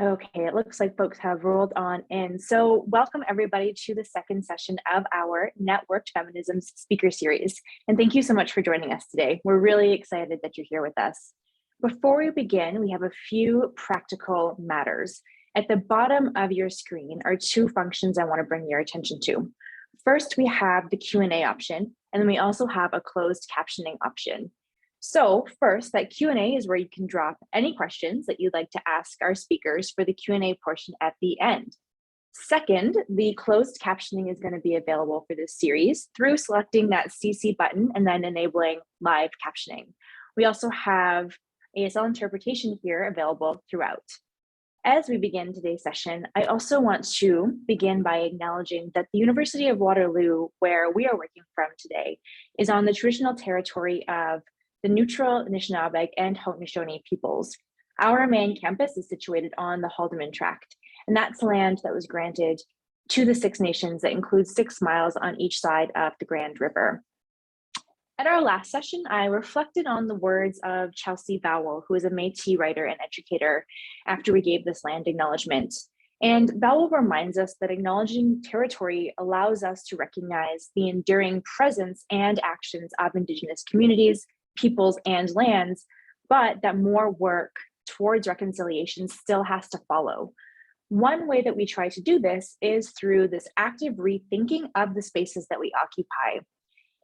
Okay, it looks like folks have rolled on in. So welcome everybody to the second session of our Networked Feminisms speaker series. And thank you so much for joining us today. We're really excited that you're here with us. Before we begin, we have a few practical matters. At the bottom of your screen are two functions I want to bring your attention to. First, we have the Q&A option, and then we also have a closed captioning option. So first, that Q&A is where you can drop any questions that you'd like to ask our speakers for the Q&A portion at the end. Second, the closed captioning is going to be available for this series through selecting that CC button and then enabling live captioning. We also have ASL interpretation here available throughout. As we begin today's session, I also want to begin by acknowledging that the University of Waterloo, where we are working from today, is on the traditional territory of the neutral Anishinaabe and Haudenosaunee peoples. Our main campus is situated on the Haldeman Tract, and that's land that was granted to the Six Nations that includes 6 miles on each side of the Grand River. At our last session, I reflected on the words of Chelsea Vowell, who is a Métis writer and educator, after we gave this land acknowledgement. And Vowell reminds us that acknowledging territory allows us to recognize the enduring presence and actions of Indigenous communities, peoples, and lands, but that more work towards reconciliation still has to follow. One way that we try to do this is through this active rethinking of the spaces that we occupy.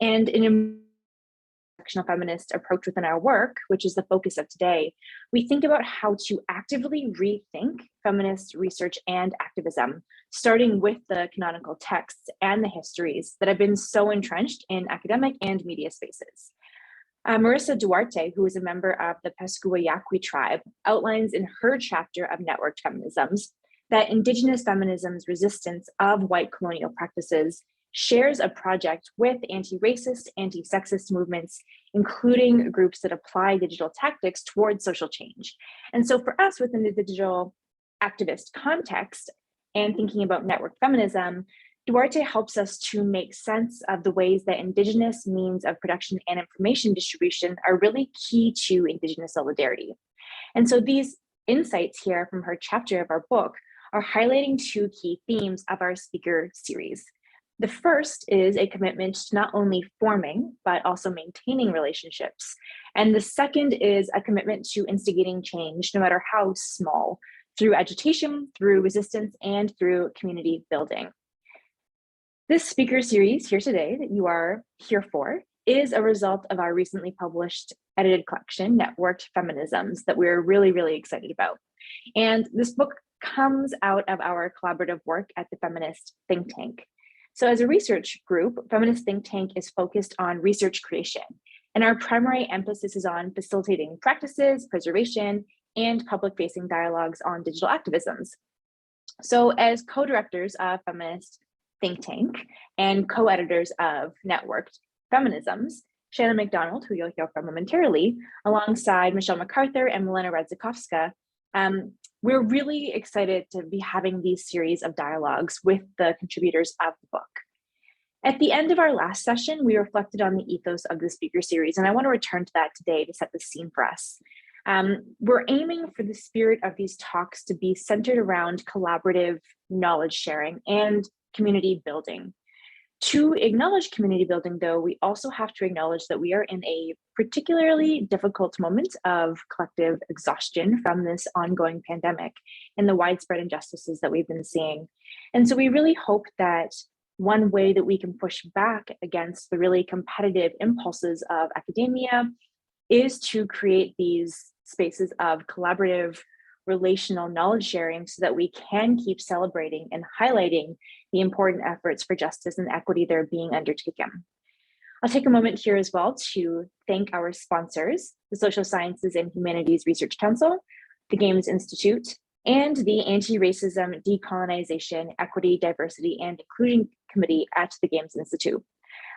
And in a intersectional feminist approach within our work, which is the focus of today, we think about how to actively rethink feminist research and activism, starting with the canonical texts and the histories that have been so entrenched in academic and media spaces. Marissa Duarte, who is a member of the Pescua-Yaqui tribe, outlines in her chapter of Networked Feminisms that Indigenous feminism's resistance of white colonial practices shares a project with anti-racist, anti-sexist movements, including groups that apply digital tactics towards social change. And so for us within the digital activist context and thinking about networked feminism, Duarte helps us to make sense of the ways that Indigenous means of production and information distribution are really key to Indigenous solidarity. And so these insights here from her chapter of our book are highlighting two key themes of our speaker series. The first is a commitment to not only forming, but also maintaining relationships. And the second is a commitment to instigating change, no matter how small, through agitation, through resistance, and through community building. This speaker series here today that you are here for is a result of our recently published edited collection, Networked Feminisms, that we're really, really excited about. And this book comes out of our collaborative work at the Feminist Think Tank. So as a research group, Feminist Think Tank is focused on research creation, and our primary emphasis is on facilitating practices, preservation, and public-facing dialogues on digital activisms. So as co-directors of Feminist Think Tank and co-editors of Networked Feminisms, Shannon McDonald, who you'll hear from momentarily, alongside Michelle MacArthur and Milena Radzikowska, we're really excited to be having these series of dialogues with the contributors of the book. At the end of our last session, we reflected on the ethos of the speaker series, and I want to return to that today to set the scene for us. We're aiming for the spirit of these talks to be centered around collaborative knowledge sharing and community building. To acknowledge community building, though, we also have to acknowledge that we are in a particularly difficult moment of collective exhaustion from this ongoing pandemic and the widespread injustices that we've been seeing. And so we really hope that one way that we can push back against the really competitive impulses of academia is to create these spaces of collaborative relational knowledge sharing so that we can keep celebrating and highlighting the important efforts for justice and equity that are being undertaken. I'll take a moment here as well to thank our sponsors, the Social Sciences and Humanities Research Council, the Games Institute, and the Anti-Racism, Decolonization, Equity, Diversity, and Inclusion Committee at the Games Institute.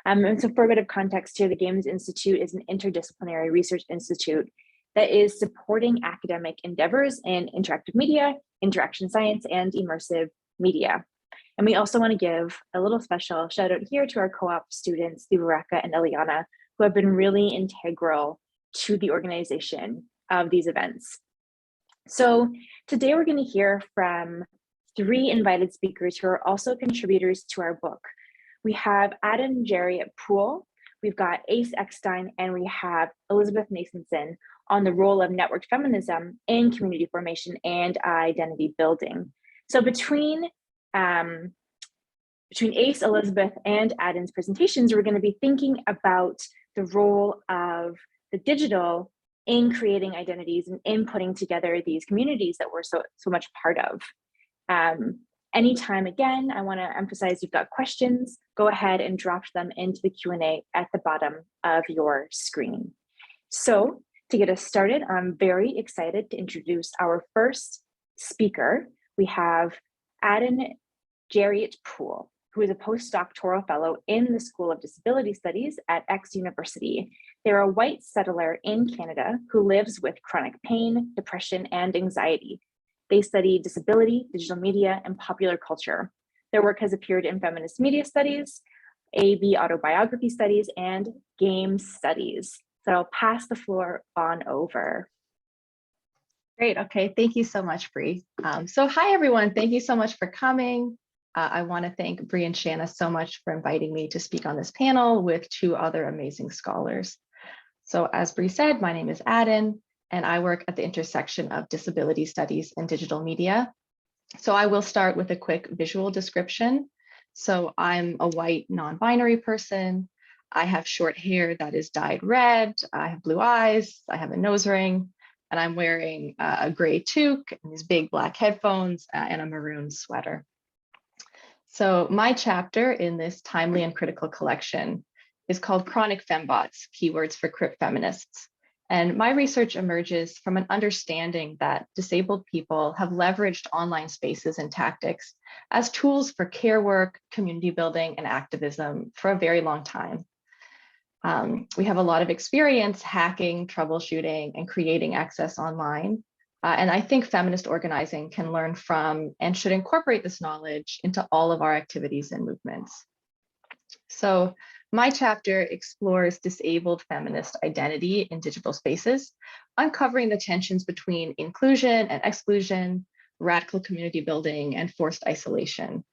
And so for a bit of context here, the Games Institute is an interdisciplinary research institute that is supporting academic endeavors in interactive media, interaction science, and immersive media. And we also want to give a little special shout out here to our co-op students, Vivaraka and Eliana, who have been really integral to the organization of these events. So today we're going to hear from 3 invited speakers who are also contributors to our book. We have Adan Jerreat-Poole, we've got Eckstein, and we have Elizabeth Nathanson on the role of networked feminism in community formation and identity building. So between Ace, Elizabeth, and Adan's presentations, we're going to be thinking about the role of the digital in creating identities and in putting together these communities that we're so much part of. Anytime, again, I want to emphasize you've got questions, go ahead and drop them into the Q&A at the bottom of your screen. So to get us started, I'm very excited to introduce our first speaker. We have Adan Jerreat-Poole, who is a postdoctoral fellow in the School of Disability Studies at University. They're a white settler in Canada who lives with chronic pain, depression, and anxiety. They study disability, digital media, and popular culture. Their work has appeared in Feminist Media Studies, AB Autobiography Studies, and Game Studies. So I'll pass the floor on over. Great. Okay. Thank you so much, Bree. So hi, everyone. Thank you so much for coming. I want to thank Bree and Shanna so much for inviting me to speak on this panel with 2 other amazing scholars. So as Bree said, my name is Adan, and I work at the intersection of disability studies and digital media. So I will start with a quick visual description. So I'm a white non-binary person. I have short hair that is dyed red. I have blue eyes. I have a nose ring, and I'm wearing a gray toque and these big black headphones and a maroon sweater. So my chapter in this timely and critical collection is called Chronic Fembots, Keywords for Crip Feminists. And my research emerges from an understanding that disabled people have leveraged online spaces and tactics as tools for care work, community building, and activism for a very long time. We have a lot of experience hacking, troubleshooting, and creating access online. And I think feminist organizing can learn from and should incorporate this knowledge into all of our activities and movements. So my chapter explores disabled feminist identity in digital spaces, uncovering the tensions between inclusion and exclusion, radical community building, and forced isolation.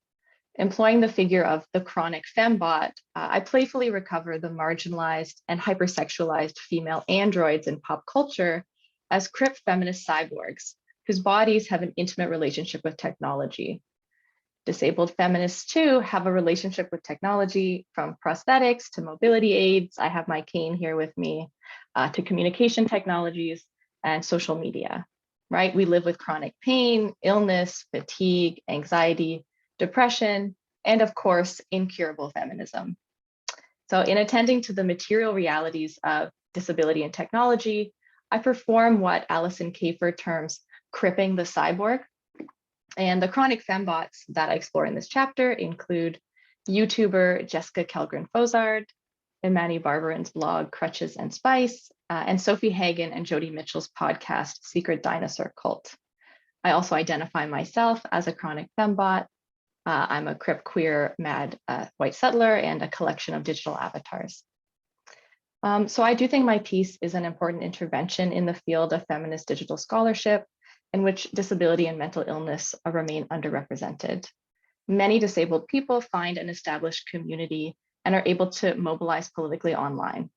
Employing the figure of the chronic fembot, I playfully recover the marginalized and hypersexualized female androids in pop culture as crip feminist cyborgs, whose bodies have an intimate relationship with technology. Disabled feminists too have a relationship with technology, from prosthetics to mobility aids. I have my cane here with me, to communication technologies and social media, right? We live with chronic pain, illness, fatigue, anxiety, depression, and of course, incurable feminism. So in attending to the material realities of disability and technology, I perform what Alison Kafer terms cripping the cyborg. And the chronic fembots that I explore in this chapter include YouTuber Jessica Kellgren-Fozard, Imani Barbarin's blog Crutches and Spice, and Sophie Hagen and Jody Mitchell's podcast Secret Dinosaur Cult. I also identify myself as a chronic fembot. I'm a crip queer mad white settler and a collection of digital avatars. So I do think my piece is an important intervention in the field of feminist digital scholarship, in which disability and mental illness remain underrepresented. Many disabled people find an established community and are able to mobilize politically online.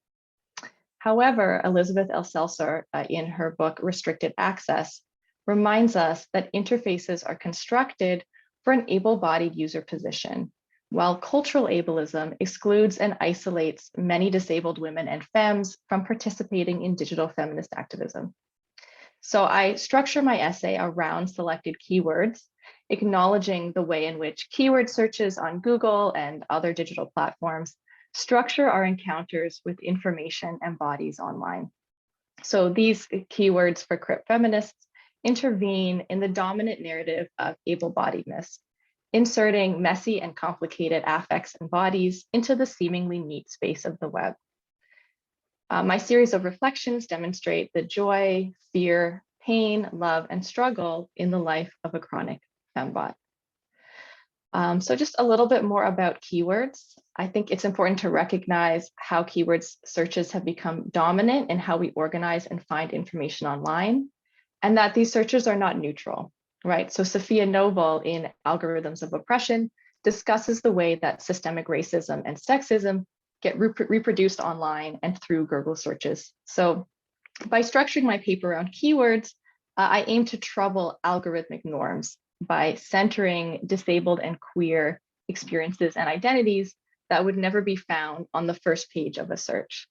However, Elizabeth L. Seltzer, in her book Restricted Access, reminds us that interfaces are constructed for an able-bodied user position, while cultural ableism excludes and isolates many disabled women and femmes from participating in digital feminist activism. So I structure my essay around selected keywords, acknowledging the way in which keyword searches on Google and other digital platforms structure our encounters with information and bodies online. So these keywords for crip feminists intervene in the dominant narrative of able-bodiedness, inserting messy and complicated affects and bodies into the seemingly neat space of the web. My series of reflections demonstrate the joy, fear, pain, love, and struggle in the life of a chronic fembot. So just a little bit more about keywords. I think it's important to recognize how keywords searches have become dominant in how we organize and find information online. and that these searches are not neutral, right? So Sophia Noble in Algorithms of Oppression discusses the way that systemic racism and sexism get reproduced online and through Google searches. So by structuring my paper around keywords, I aim to trouble algorithmic norms by centering disabled and queer experiences and identities that would never be found on the first page of a search.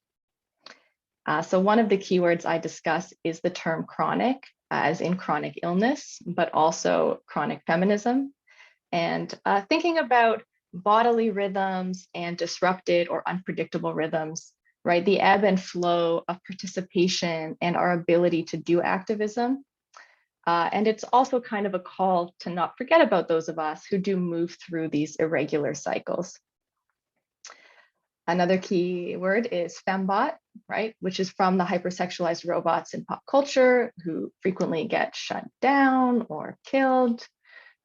So one of the keywords I discuss is the term chronic, as in chronic illness, but also chronic feminism. And thinking about bodily rhythms and disrupted or unpredictable rhythms, right? The ebb and flow of participation and our ability to do activism. And it's also kind of a call to not forget about those of us who do move through these irregular cycles. Another key word is fembot, right? Which is from the hypersexualized robots in pop culture who frequently get shut down or killed.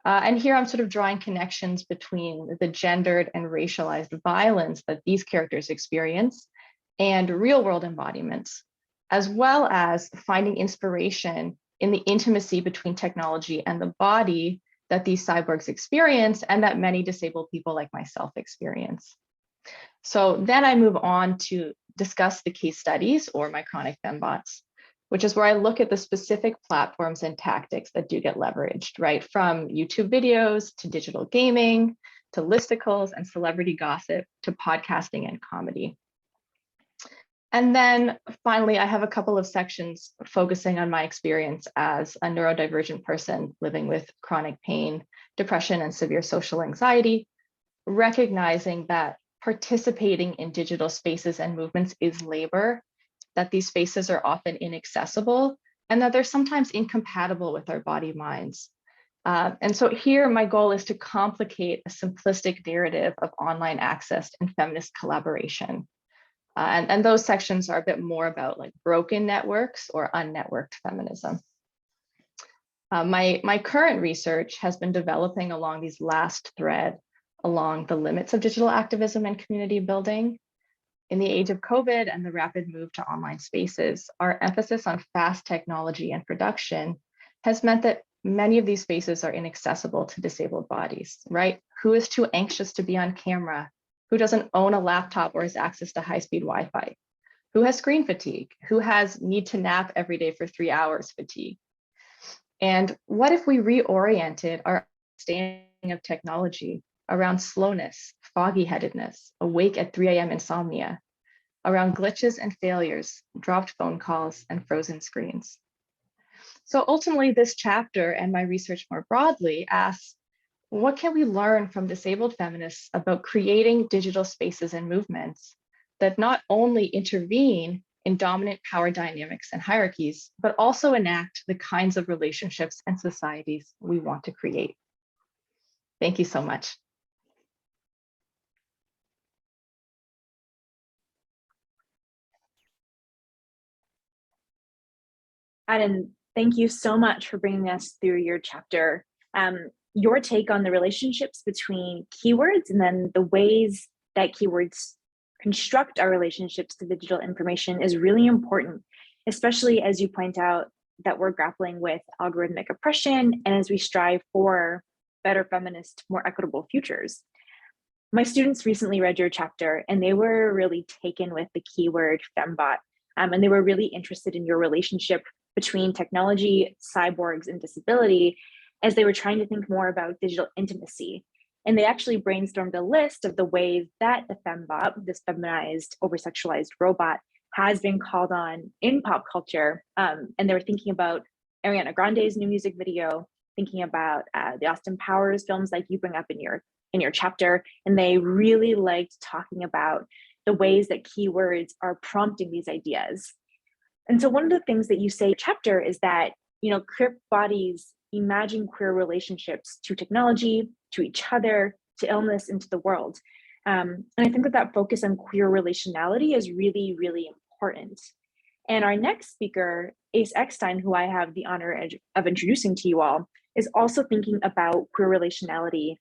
And here I'm sort of drawing connections between the gendered and racialized violence that these characters experience and real world embodiments, as well as finding inspiration in the intimacy between technology and the body that these cyborgs experience and that many disabled people like myself experience. So then I move on to discuss the case studies or my chronic fembots, which is where I look at the specific platforms and tactics that do get leveraged, right? From YouTube videos to digital gaming, to listicles and celebrity gossip, to podcasting and comedy. And then finally, I have a couple of sections focusing on my experience as a neurodivergent person living with chronic pain, depression, and severe social anxiety, recognizing that participating in digital spaces and movements is labor, that these spaces are often inaccessible, and that they're sometimes incompatible with our body minds. And so here, my goal is to complicate a simplistic narrative of online access and feminist collaboration. And those sections are a bit more about like broken networks or unnetworked feminism. My current research has been developing along these last thread along the limits of digital activism and community building. In the age of COVID and the rapid move to online spaces, our emphasis on fast technology and production has meant that many of these spaces are inaccessible to disabled bodies, right? Who is too anxious to be on camera? Who doesn't own a laptop or has access to high-speed Wi-Fi? Who has screen fatigue? Who has need to nap every day for 3 hours fatigue? And what if we reoriented our understanding of technology around slowness, foggy-headedness, awake at 3 a.m. insomnia, around glitches and failures, dropped phone calls, and frozen screens? So ultimately, this chapter and my research more broadly asks, what can we learn from disabled feminists about creating digital spaces and movements that not only intervene in dominant power dynamics and hierarchies, but also enact the kinds of relationships and societies we want to create? Thank you so much. Adan, thank you so much for bringing us through your chapter. Your take on the relationships between keywords and then the ways that keywords construct our relationships to digital information is really important, especially as you point out that we're grappling with algorithmic oppression and as we strive for better feminist, more equitable futures. My students recently read your chapter and they were really taken with the keyword fembot, and they were really interested in your relationship between technology, cyborgs, and disability as they were trying to think more about digital intimacy. And they actually brainstormed a list of the ways that the fembot, this feminized, over-sexualized robot, has been called on in pop culture. And they were thinking about Ariana Grande's new music video, thinking about the Austin Powers films like you bring up in your chapter. And they really liked talking about the ways that keywords are prompting these ideas. And so one of the things that you say in your chapter is that, queer bodies imagine queer relationships to technology, to each other, to illness, and to the world. And I think that focus on queer relationality is really, really important. And our next speaker, Ace Eckstein, who I have the honor of introducing to you all, is also thinking about queer relationality,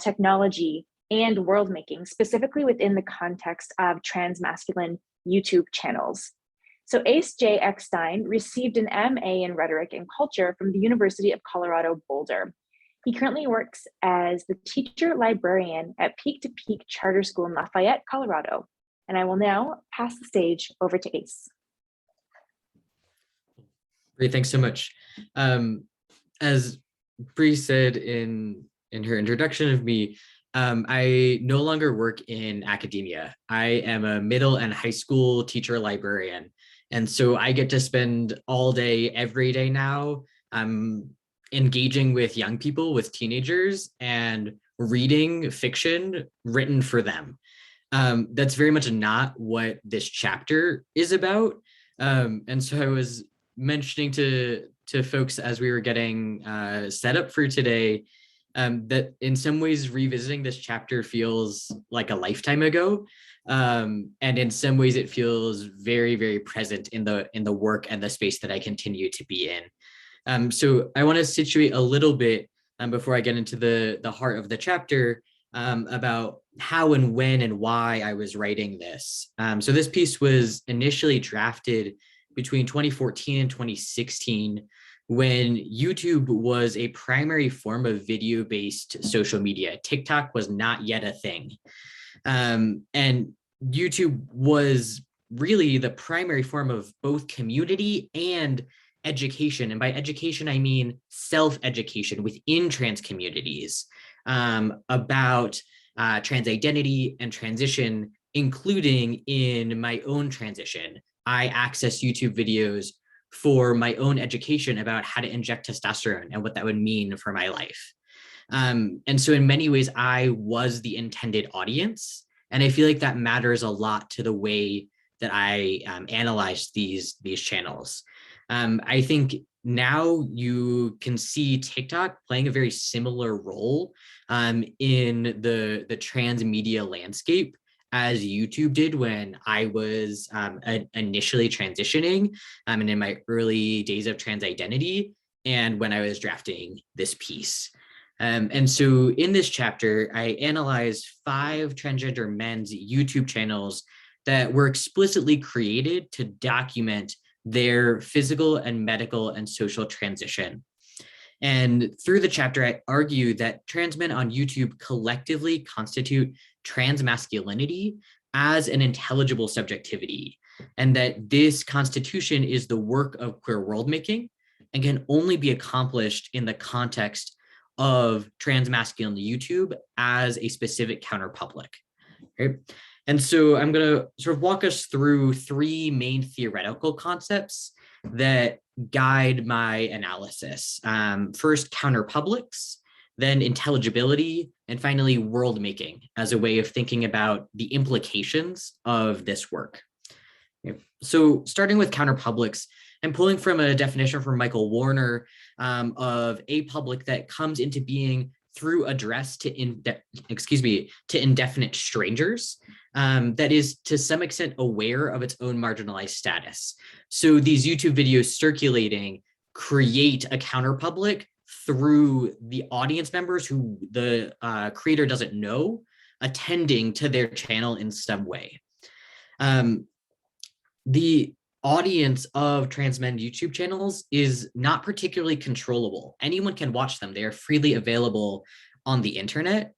technology, and world making, specifically within the context of transmasculine YouTube channels. So Ace J. Eckstein received an MA in Rhetoric and Culture from the University of Colorado Boulder. He currently works as the teacher librarian at Peak to Peak Charter School in Lafayette, Colorado. And I will now pass the stage over to Ace. Great, thanks so much. As Bree said in her introduction of me, I no longer work in academia. I am a middle and high school teacher librarian. And so I get to spend all day, every day now, engaging with young people, with teenagers, and reading fiction written for them. That's very much not what this chapter is about. And so I was mentioning to folks as we were getting set up for today, that in some ways revisiting this chapter feels like a lifetime ago. And in some ways it feels very, very present in the work and the space that I continue to be in. So I want to situate a little bit before I get into the heart of the chapter about how and when and why I was writing this. So this piece was initially drafted between 2014 and 2016, when YouTube was a primary form of video-based social media. TikTok was not yet a thing. And YouTube was really the primary form of both community and education. And by education, I mean self-education within trans communities about trans identity and transition, including in my own transition. I access YouTube videos for my own education about how to inject testosterone and what that would mean for my life. And so in many ways, I was the intended audience. And I feel like that matters a lot to the way that I analyze these channels. I think now you can see TikTok playing a very similar role in the trans media landscape as YouTube did when I was initially transitioning and in my early days of trans identity and when I was drafting this piece. And so in this chapter, I analyzed 5 transgender men's YouTube channels that were explicitly created to document their physical and medical and social transition. And through the chapter, I argue that trans men on YouTube collectively constitute trans masculinity as an intelligible subjectivity, and that this constitution is the work of queer world making and can only be accomplished in the context of trans masculine YouTube as a specific counterpublic. Right? And so I'm going to sort of walk us through 3 main theoretical concepts that guide my analysis. First, counterpublics, then intelligibility, and finally, world making as a way of thinking about the implications of this work. Okay. So starting with counterpublics, I'm pulling from a definition from Michael Warner of a public that comes into being through address to indefinite strangers, that is to some extent aware of its own marginalized status. So these YouTube videos circulating create a counterpublic through the audience members who the creator doesn't know attending to their channel in some way. The audience of trans men YouTube channels is not particularly controllable. Anyone can watch them. They are freely available on the internet.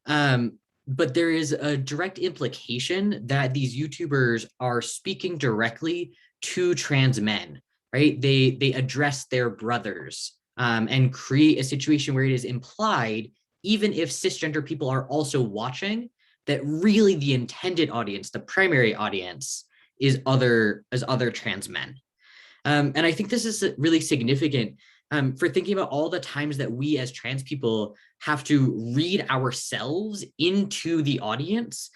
But there is a direct implication that these YouTubers are speaking directly to trans men, right? They address their brothers and create a situation where it is implied, even if cisgender people are also watching, that really the intended audience, the primary audience, is other trans men. And I think this is really significant for thinking about all the times that we as trans people have to read ourselves into the audience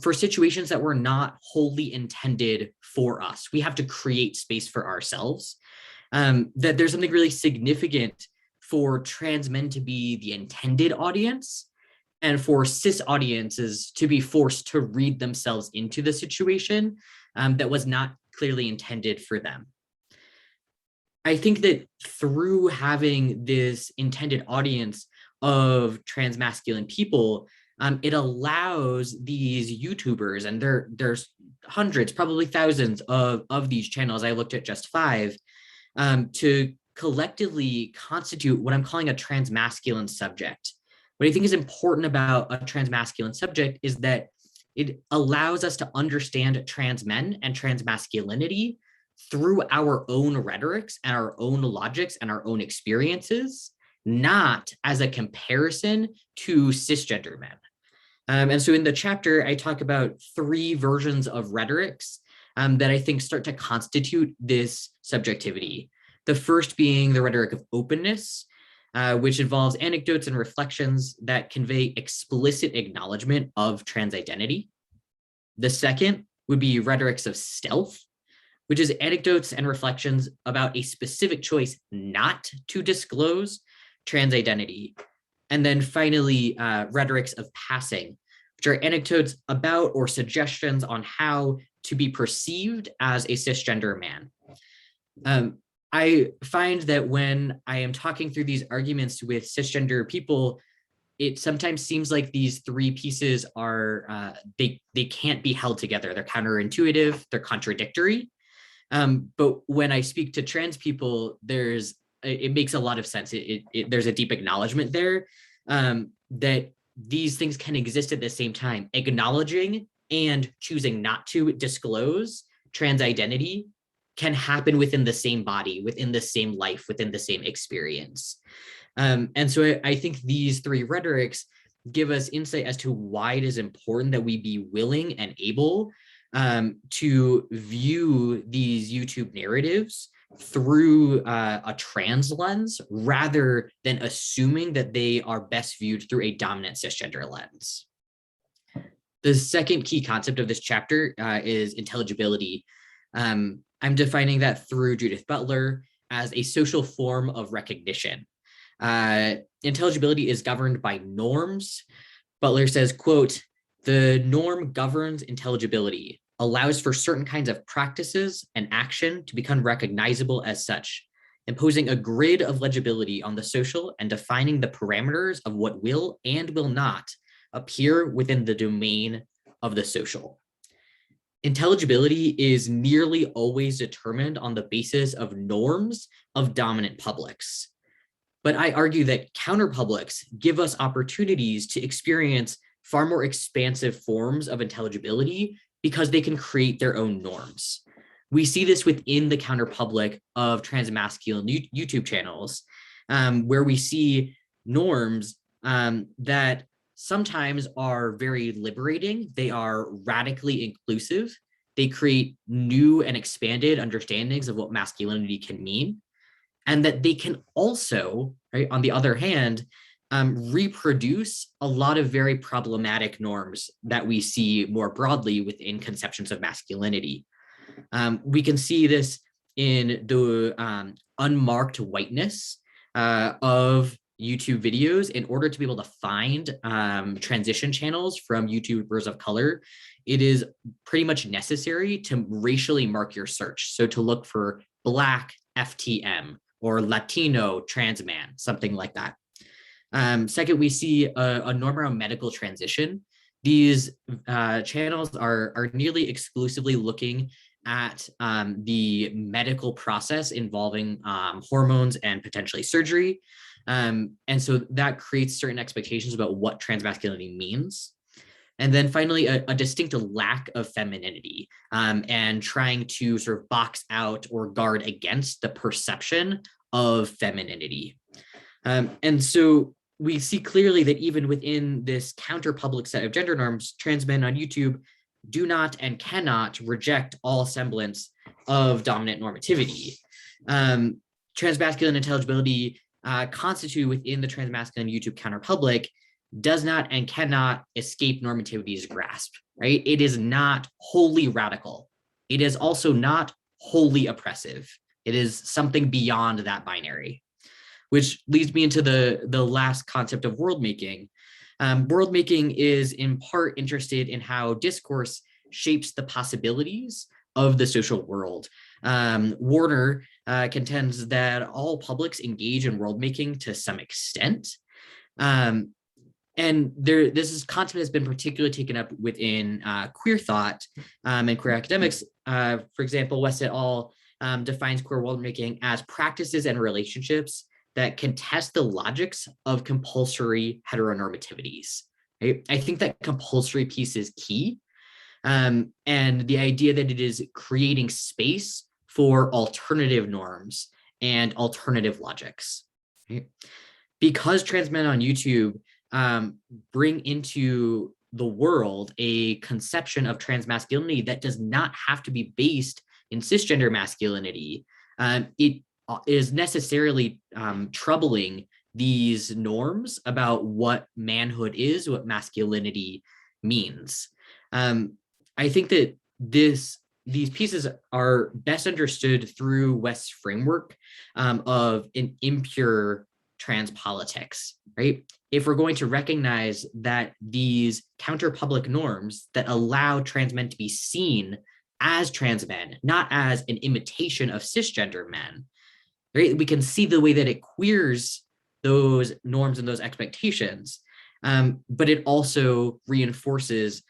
for situations that were not wholly intended for us. We have to create space for ourselves. That there's something really significant for trans men to be the intended audience and for cis audiences to be forced to read themselves into the situation that was not clearly intended for them. I think that through having this intended audience of trans masculine people, it allows these YouTubers, and there's hundreds, probably thousands of these channels. I looked at just 5, to collectively constitute what I'm calling a transmasculine subject. What I think is important about a transmasculine subject is that it allows us to understand trans men and transmasculinity through our own rhetorics and our own logics and our own experiences, not as a comparison to cisgender men. And so in the chapter, I talk about 3 versions of rhetorics that I think start to constitute this subjectivity. The first being the rhetoric of openness, which involves anecdotes and reflections that convey explicit acknowledgement of trans identity. The second would be rhetorics of stealth, which is anecdotes and reflections about a specific choice not to disclose trans identity. And then finally, rhetorics of passing, which are anecdotes about or suggestions on how to be perceived as a cisgender man. I find that when I am talking through these arguments with cisgender people, it sometimes seems like these 3 pieces are, they can't be held together. They're counterintuitive, they're contradictory. But when I speak to trans people, it makes a lot of sense. There's a deep acknowledgement there that these things can exist at the same time, acknowledging and choosing not to disclose trans identity can happen within the same body, within the same life, within the same experience. And so I think these 3 rhetorics give us insight as to why it is important that we be willing and able to view these YouTube narratives through a trans lens, rather than assuming that they are best viewed through a dominant cisgender lens. The second key concept of this chapter is intelligibility. I'm defining that through Judith Butler as a social form of recognition. Intelligibility is governed by norms. Butler says, quote, "The norm governs intelligibility, allows for certain kinds of practices and action to become recognizable as such, imposing a grid of legibility on the social and defining the parameters of what will and will not appear within the domain of the social." Intelligibility is nearly always determined on the basis of norms of dominant publics. But I argue that counterpublics give us opportunities to experience far more expansive forms of intelligibility because they can create their own norms. We see this within the counterpublic of transmasculine YouTube channels, where we see norms that sometimes are very liberating. They are radically inclusive. They create new and expanded understandings of what masculinity can mean. And that they can also, right, on the other hand, reproduce a lot of very problematic norms that we see more broadly within conceptions of masculinity. We can see this in the unmarked whiteness of YouTube videos. In order to be able to find transition channels from YouTubers of color, it is pretty much necessary to racially mark your search. So to look for Black FTM or Latino trans man, something like that. Second, we see a norm around medical transition. These channels are nearly exclusively looking at the medical process involving hormones and potentially surgery. And so that creates certain expectations about what transmasculinity means. And then finally, a distinct lack of femininity and trying to sort of box out or guard against the perception of femininity. And so we see clearly that even within this counter-public set of gender norms, trans men on YouTube do not and cannot reject all semblance of dominant normativity. Transmasculine intelligibility constituted within the transmasculine YouTube counterpublic does not and cannot escape normativity's grasp, right? It is not wholly radical. It is also not wholly oppressive. It is something beyond that binary, which leads me into the last concept of world making. World making is in part interested in how discourse shapes the possibilities of the social world. Warner contends that all publics engage in world making to some extent. And this concept has been particularly taken up within queer thought and queer academics. For example, West et al. Defines queer worldmaking as practices and relationships that contest the logics of compulsory heteronormativities. Right? I think that compulsory piece is key. And the idea that it is creating space for alternative norms and alternative logics. Right? Because trans men on YouTube bring into the world a conception of trans masculinity that does not have to be based in cisgender masculinity, it is necessarily troubling these norms about what manhood is, what masculinity means. I think that these pieces are best understood through West's framework of an impure trans politics, right? If we're going to recognize that these counterpublic norms that allow trans men to be seen as trans men, not as an imitation of cisgender men, right? We can see the way that it queers those norms and those expectations, but it also reinforces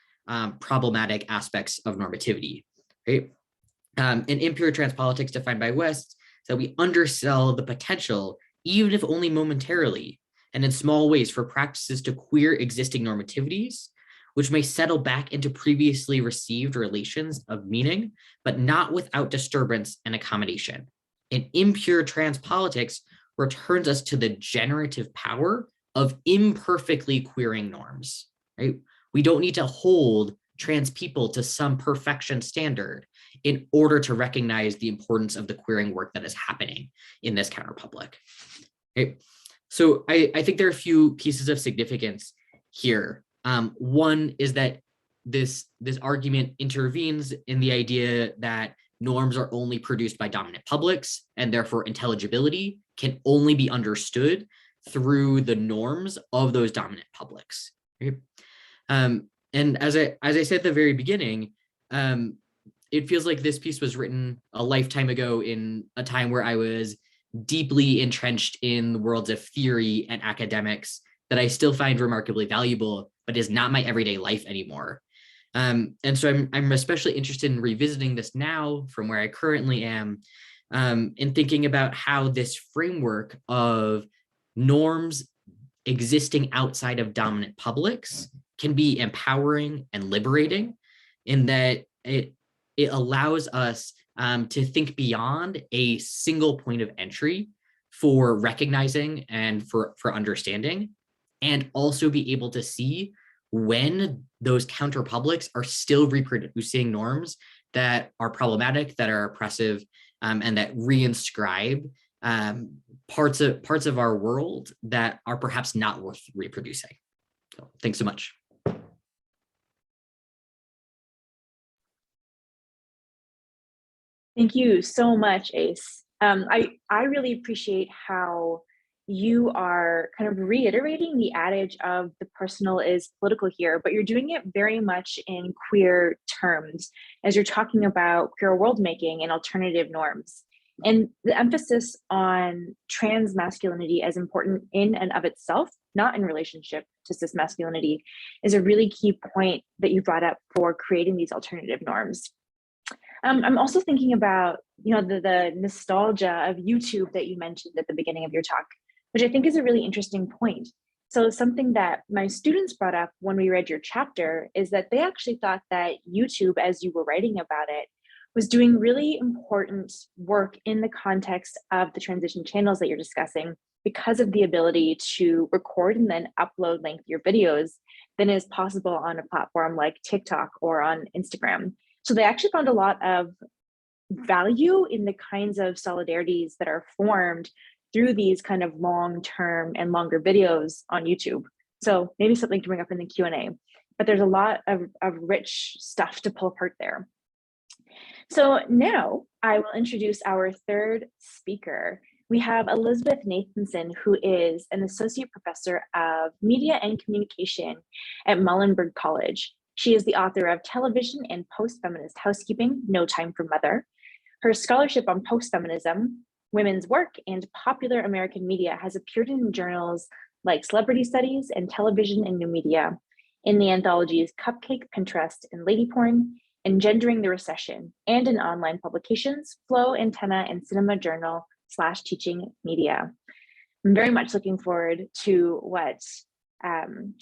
problematic aspects of normativity, right? And impure trans politics defined by West is that we undersell the potential, even if only momentarily, and in small ways, for practices to queer existing normativities, which may settle back into previously received relations of meaning, but not without disturbance and accommodation. And impure trans politics returns us to the generative power of imperfectly queering norms, right? We don't need to hold trans people to some perfection standard in order to recognize the importance of the queering work that is happening in this counterpublic. Okay. So I think there are a few pieces of significance here. One is that this argument intervenes in the idea that norms are only produced by dominant publics, and therefore intelligibility can only be understood through the norms of those dominant publics. Right? And as I said at the very beginning, it feels like this piece was written a lifetime ago in a time where I was deeply entrenched in the worlds of theory and academics that I still find remarkably valuable, but is not my everyday life anymore. And so I'm especially interested in revisiting this now from where I currently am, in thinking about how this framework of norms existing outside of dominant publics can be empowering and liberating, in that it allows us to think beyond a single point of entry for recognizing and for understanding, and also be able to see when those counterpublics are still reproducing norms that are problematic, that are oppressive, and that reinscribe parts of our world that are perhaps not worth reproducing. So, thanks so much. Thank you so much, Ace. I really appreciate how you are kind of reiterating the adage of the personal is political here, but you're doing it very much in queer terms as you're talking about queer world making and alternative norms. And the emphasis on trans masculinity as important in and of itself, not in relationship to cis masculinity, is a really key point that you brought up for creating these alternative norms. I'm also thinking about, the nostalgia of YouTube that you mentioned at the beginning of your talk, which I think is a really interesting point. So something that my students brought up when we read your chapter is that they actually thought that YouTube, as you were writing about it, was doing really important work in the context of the transition channels that you're discussing, because of the ability to record and then upload lengthier videos than is possible on a platform like TikTok or on Instagram. So they actually found a lot of value in the kinds of solidarities that are formed through these kind of long-term and longer videos on YouTube. So maybe something to bring up in the Q&A, but there's a lot of rich stuff to pull apart there. So now I will introduce our third speaker. We have Elizabeth Nathanson, who is an associate professor of media and communication at Muhlenberg College. She is the author of Television and Post-Feminist Housekeeping, No Time for Mother. Her scholarship on post-feminism, women's work, and popular American media has appeared in journals like Celebrity Studies and Television and New Media, in the anthologies Cupcake, Contrast, and Lady Porn, Engendering the Recession, and in online publications, Flow, Antenna, and Cinema Journal /Teaching Media. I'm very much looking forward to what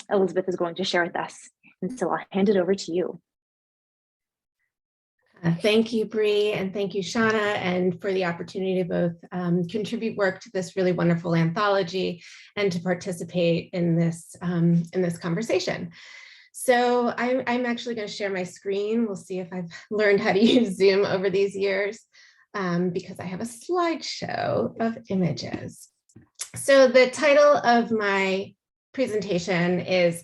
Elizabeth is going to share with us. And so I'll hand it over to you. Thank you, Bree, and thank you, Shauna, and for the opportunity to both contribute work to this really wonderful anthology and to participate in this conversation. So I'm actually going to share my screen. We'll see if I've learned how to use Zoom over these years, because I have a slideshow of images. So the title of my presentation is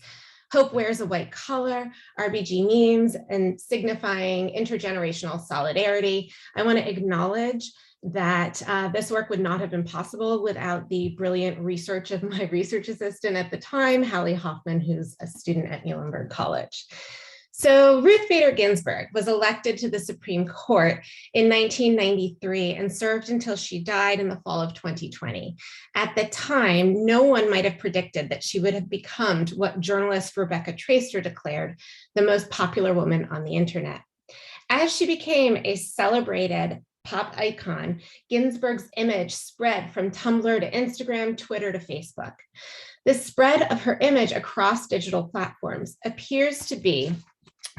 Hope Wears a White Collar, RBG Memes, and Signifying Intergenerational Solidarity. I want to acknowledge that this work would not have been possible without the brilliant research of my research assistant at the time, Hallie Hoffman, who's a student at Muhlenberg College. So Ruth Bader Ginsburg was elected to the Supreme Court in 1993 and served until she died in the fall of 2020. At the time, no one might have predicted that she would have become what journalist Rebecca Traister declared the most popular woman on the internet. As she became a celebrated pop icon, Ginsburg's image spread from Tumblr to Instagram, Twitter to Facebook. The spread of her image across digital platforms appears to be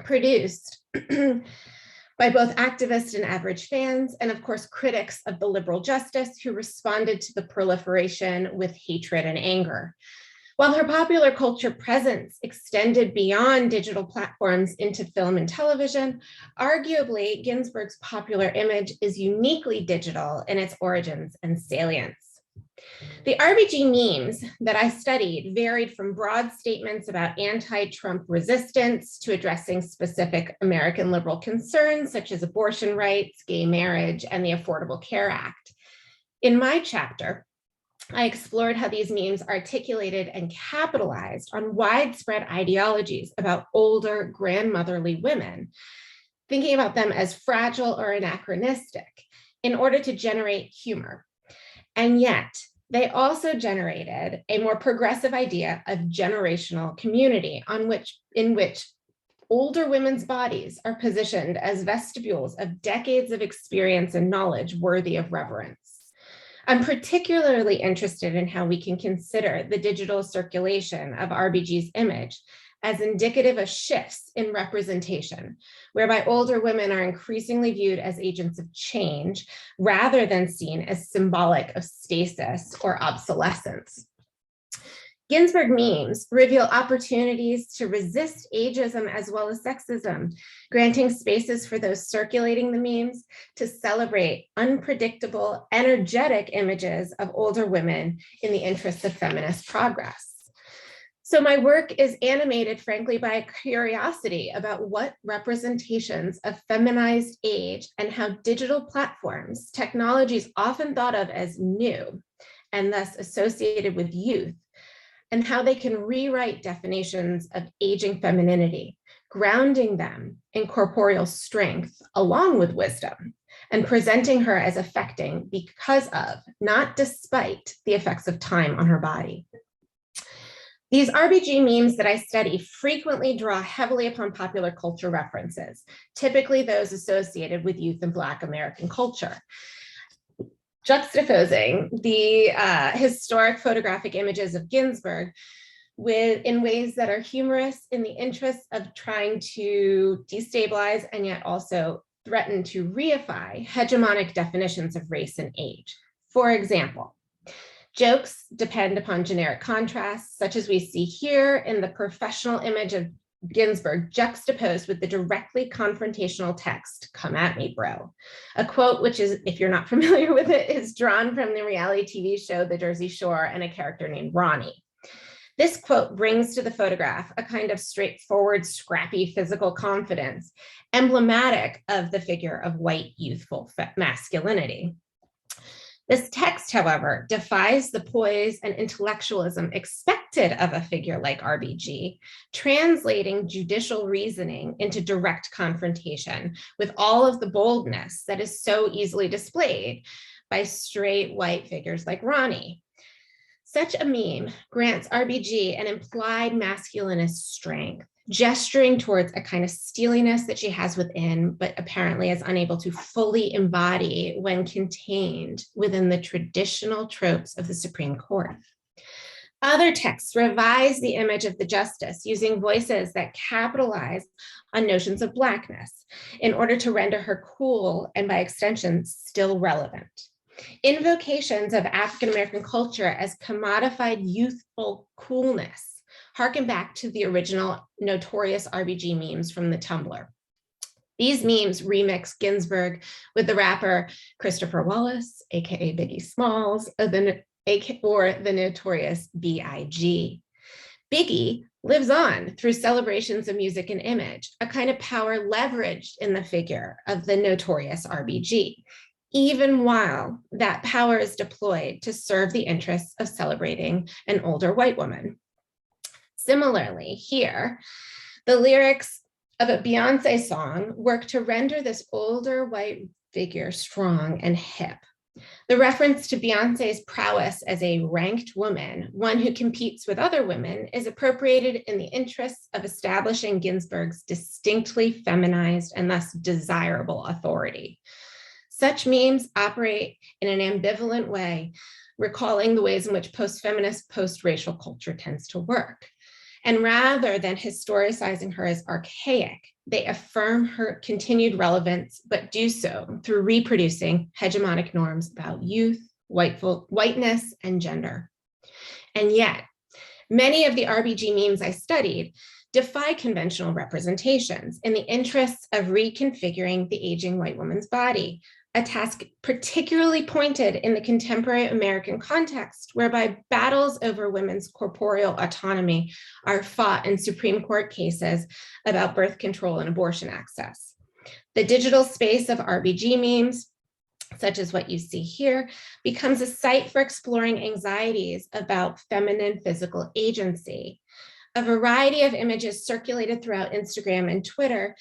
produced by both activists and average fans, and of course, critics of the liberal justice who responded to the proliferation with hatred and anger. While her popular culture presence extended beyond digital platforms into film and television, arguably Ginsburg's popular image is uniquely digital in its origins and salience. The RBG memes that I studied varied from broad statements about anti-Trump resistance to addressing specific American liberal concerns such as abortion rights, gay marriage, and the Affordable Care Act. In my chapter, I explored how these memes articulated and capitalized on widespread ideologies about older grandmotherly women, thinking about them as fragile or anachronistic in order to generate humor. And yet, they also generated a more progressive idea of generational community in which older women's bodies are positioned as vestibules of decades of experience and knowledge worthy of reverence. I'm particularly interested in how we can consider the digital circulation of RBG's image as indicative of shifts in representation, whereby older women are increasingly viewed as agents of change rather than seen as symbolic of stasis or obsolescence. Ginsburg memes reveal opportunities to resist ageism as well as sexism, granting spaces for those circulating the memes to celebrate unpredictable, energetic images of older women in the interests of feminist progress. So my work is animated, frankly, by a curiosity about what representations of feminized age and how digital platforms, technologies often thought of as new and thus associated with youth, and how they can rewrite definitions of aging femininity, grounding them in corporeal strength along with wisdom, and presenting her as affecting because of, not despite, the effects of time on her body. These RBG memes that I study frequently draw heavily upon popular culture references, typically those associated with youth and Black American culture, juxtaposing the historic photographic images of Ginsburg in ways that are humorous in the interest of trying to destabilize and yet also threaten to reify hegemonic definitions of race and age. For example, jokes depend upon generic contrasts, such as we see here in the professional image of Ginsburg juxtaposed with the directly confrontational text, "Come at me, bro." A quote which is, if you're not familiar with it, is drawn from the reality TV show The Jersey Shore and a character named Ronnie. This quote brings to the photograph a kind of straightforward, scrappy physical confidence, emblematic of the figure of white youthful masculinity. This text, however, defies the poise and intellectualism expected of a figure like RBG, translating judicial reasoning into direct confrontation with all of the boldness that is so easily displayed by straight white figures like Ronnie. Such a meme grants RBG an implied masculinist strength, gesturing towards a kind of steeliness that she has within, but apparently is unable to fully embody when contained within the traditional tropes of the Supreme Court. Other texts revise the image of the justice using voices that capitalize on notions of Blackness in order to render her cool and, by extension, still relevant. Invocations of African-American culture as commodified youthful coolness harken back to the original notorious RBG memes from the Tumblr. These memes remix Ginsburg with the rapper Christopher Wallace, aka Biggie Smalls, or the notorious B.I.G. Biggie lives on through celebrations of music and image, a kind of power leveraged in the figure of the notorious RBG, even while that power is deployed to serve the interests of celebrating an older white woman. Similarly, here, the lyrics of a Beyonce song work to render this older white figure strong and hip. The reference to Beyonce's prowess as a ranked woman, one who competes with other women, is appropriated in the interests of establishing Ginsburg's distinctly feminized and thus desirable authority. Such memes operate in an ambivalent way, recalling the ways in which post-feminist, post-racial culture tends to work. And rather than historicizing her as archaic, they affirm her continued relevance, but do so through reproducing hegemonic norms about youth, whiteness, and gender. And yet, many of the RBG memes I studied defy conventional representations in the interests of reconfiguring the aging white woman's body, a task particularly pointed in the contemporary American context, whereby battles over women's corporeal autonomy are fought in Supreme Court cases about birth control and abortion access. The digital space of RBG memes, such as what you see here, becomes a site for exploring anxieties about feminine physical agency. A variety of images circulated throughout Instagram and Twitter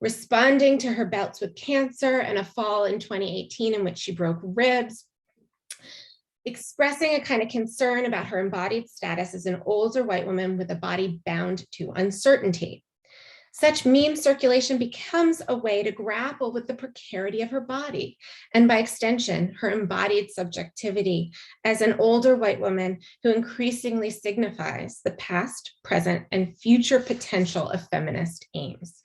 responding to her bouts with cancer and a fall in 2018 in which she broke ribs, expressing a kind of concern about her embodied status as an older white woman with a body bound to uncertainty. Such meme circulation becomes a way to grapple with the precarity of her body, and by extension, her embodied subjectivity as an older white woman who increasingly signifies the past, present, and future potential of feminist aims.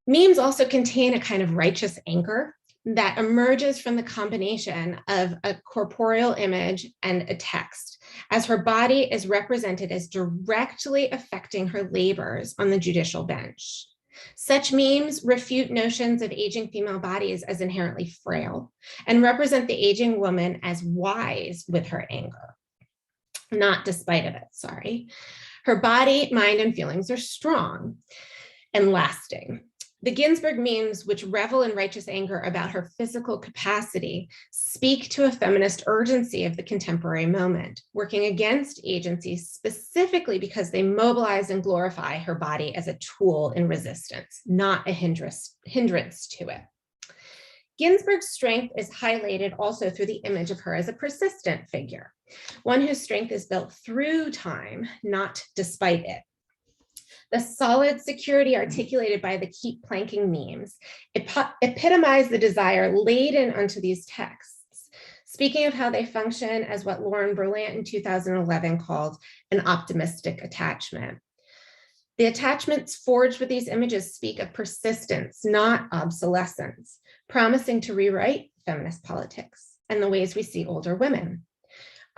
Memes also contain a kind of righteous anger that emerges from the combination of a corporeal image and a text, as her body is represented as directly affecting her labors on the judicial bench. Such memes refute notions of aging female bodies as inherently frail and represent the aging woman as wise with her anger, not despite of it, sorry. Her body, mind, and feelings are strong and lasting. The Ginsburg memes, which revel in righteous anger about her physical capacity, speak to a feminist urgency of the contemporary moment, working against agency specifically because they mobilize and glorify her body as a tool in resistance, not a hindrance to it. Ginsburg's strength is highlighted also through the image of her as a persistent figure, one whose strength is built through time, not despite it. The solid security articulated by the keep planking memes epitomize the desire laden onto these texts, speaking of how they function as what Lauren Berlant in 2011 called an optimistic attachment. The attachments forged with these images speak of persistence, not obsolescence, promising to rewrite feminist politics and the ways we see older women.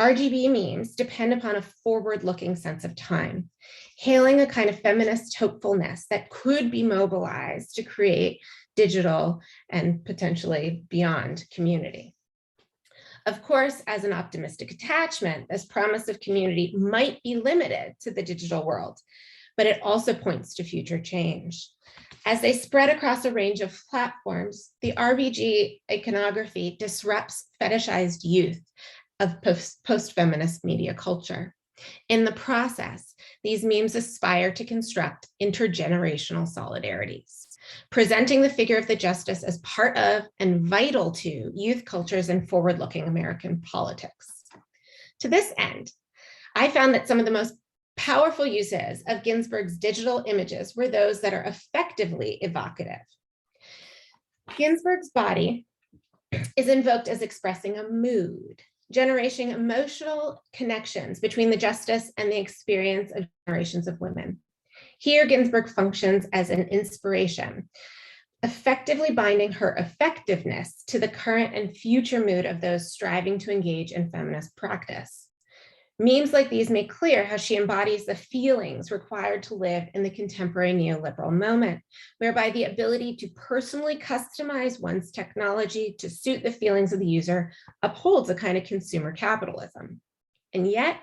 RGB memes depend upon a forward-looking sense of time, hailing a kind of feminist hopefulness that could be mobilized to create digital and potentially beyond community. Of course, as an optimistic attachment, this promise of community might be limited to the digital world, but it also points to future change. As they spread across a range of platforms, the RBG iconography disrupts fetishized youth of post-feminist media culture. In the process, these memes aspire to construct intergenerational solidarities, presenting the figure of the justice as part of and vital to youth cultures and forward-looking American politics. To this end, I found that some of the most powerful uses of Ginsburg's digital images were those that are effectively evocative. Ginsburg's body is invoked as expressing a mood, generating emotional connections between the justice and the experience of generations of women. Here, Ginsburg functions as an inspiration, effectively binding her effectiveness to the current and future mood of those striving to engage in feminist practice. Memes like these make clear how she embodies the feelings required to live in the contemporary neoliberal moment, whereby the ability to personally customize one's technology to suit the feelings of the user upholds a kind of consumer capitalism. And yet,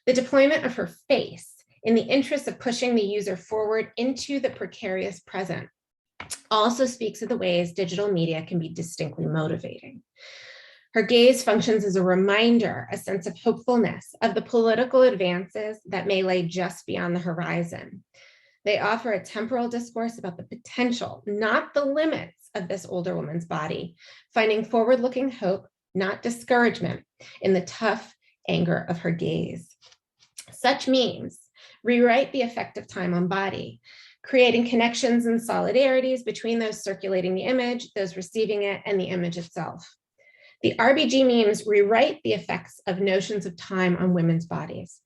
the deployment of her face in the interest of pushing the user forward into the precarious present also speaks of the ways digital media can be distinctly motivating. Her gaze functions as a reminder, a sense of hopefulness of the political advances that may lay just beyond the horizon. They offer a temporal discourse about the potential, not the limits of this older woman's body, finding forward-looking hope, not discouragement, in the tough anger of her gaze. Such memes rewrite the effect of time on body, creating connections and solidarities between those circulating the image, those receiving it, and the image itself. The RBG memes rewrite the effects of notions of time on women's bodies,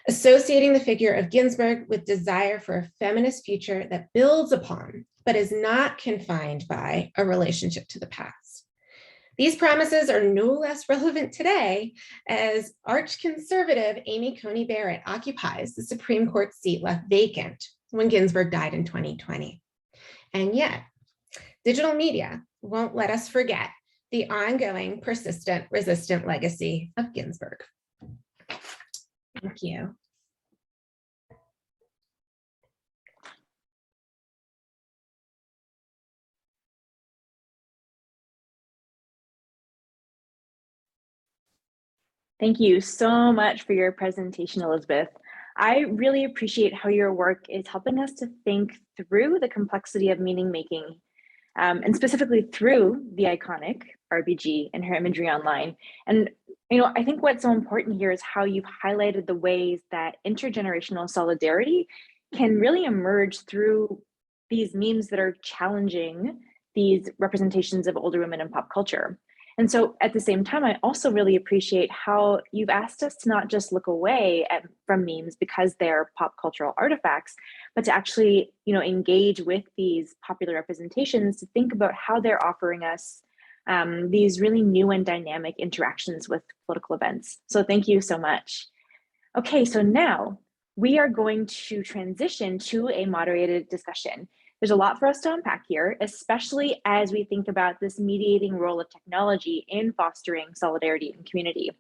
associating the figure of Ginsburg with desire for a feminist future that builds upon, but is not confined by, a relationship to the past. These promises are no less relevant today as arch-conservative Amy Coney Barrett occupies the Supreme Court seat left vacant when Ginsburg died in 2020. And yet, digital media won't let us forget the ongoing, persistent, resistant legacy of Ginsburg. Thank you. Thank you so much for your presentation, Elizabeth. I really appreciate how your work is helping us to think through the complexity of meaning making, and specifically through the iconic RBG and her imagery online. And I think what's so important here is how you've highlighted the ways that intergenerational solidarity can really emerge through these memes that are challenging these representations of older women in pop culture. And so at the same time, I also really appreciate how you've asked us to not just look away from memes because they're pop cultural artifacts, but to actually, engage with these popular representations, to think about how they're offering us these really new and dynamic interactions with political events. So thank you so much. Okay, so now we are going to transition to a moderated discussion. There's a lot for us to unpack here, especially as we think about this mediating role of technology in fostering solidarity and community.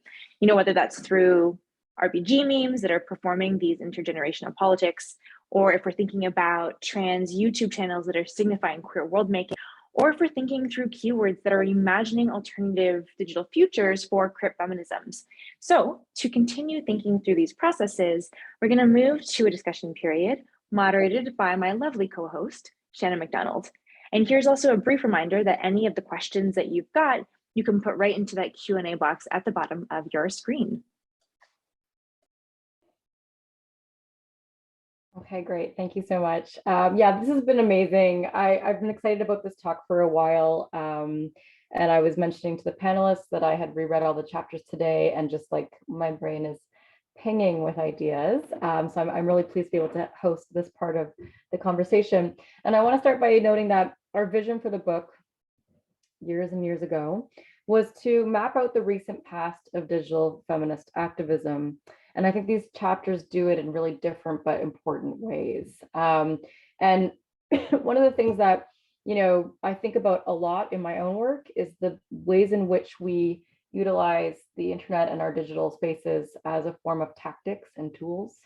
Whether that's through RBG memes that are performing these intergenerational politics, or if we're thinking about trans YouTube channels that are signifying queer world making, or if we're thinking through keywords that are imagining alternative digital futures for crypt feminisms. So to continue thinking through these processes, we're going to move to a discussion period moderated by my lovely co-host, Shannon McDonald. And here's also a brief reminder that any of the questions that you've got, you can put right into that Q&A box at the bottom of your screen. Okay, great. Thank you so much. Yeah, this has been amazing. I've been excited about this talk for a while. And I was mentioning to the panelists that I had reread all the chapters today, and just like my brain is pinging with ideas. So I'm really pleased to be able to host this part of the conversation. And I want to start by noting that our vision for the book years and years ago was to map out the recent past of digital feminist activism. And I think these chapters do it in really different but important ways. And one of the things that, I think about a lot in my own work is the ways in which we utilize the internet and our digital spaces as a form of tactics and tools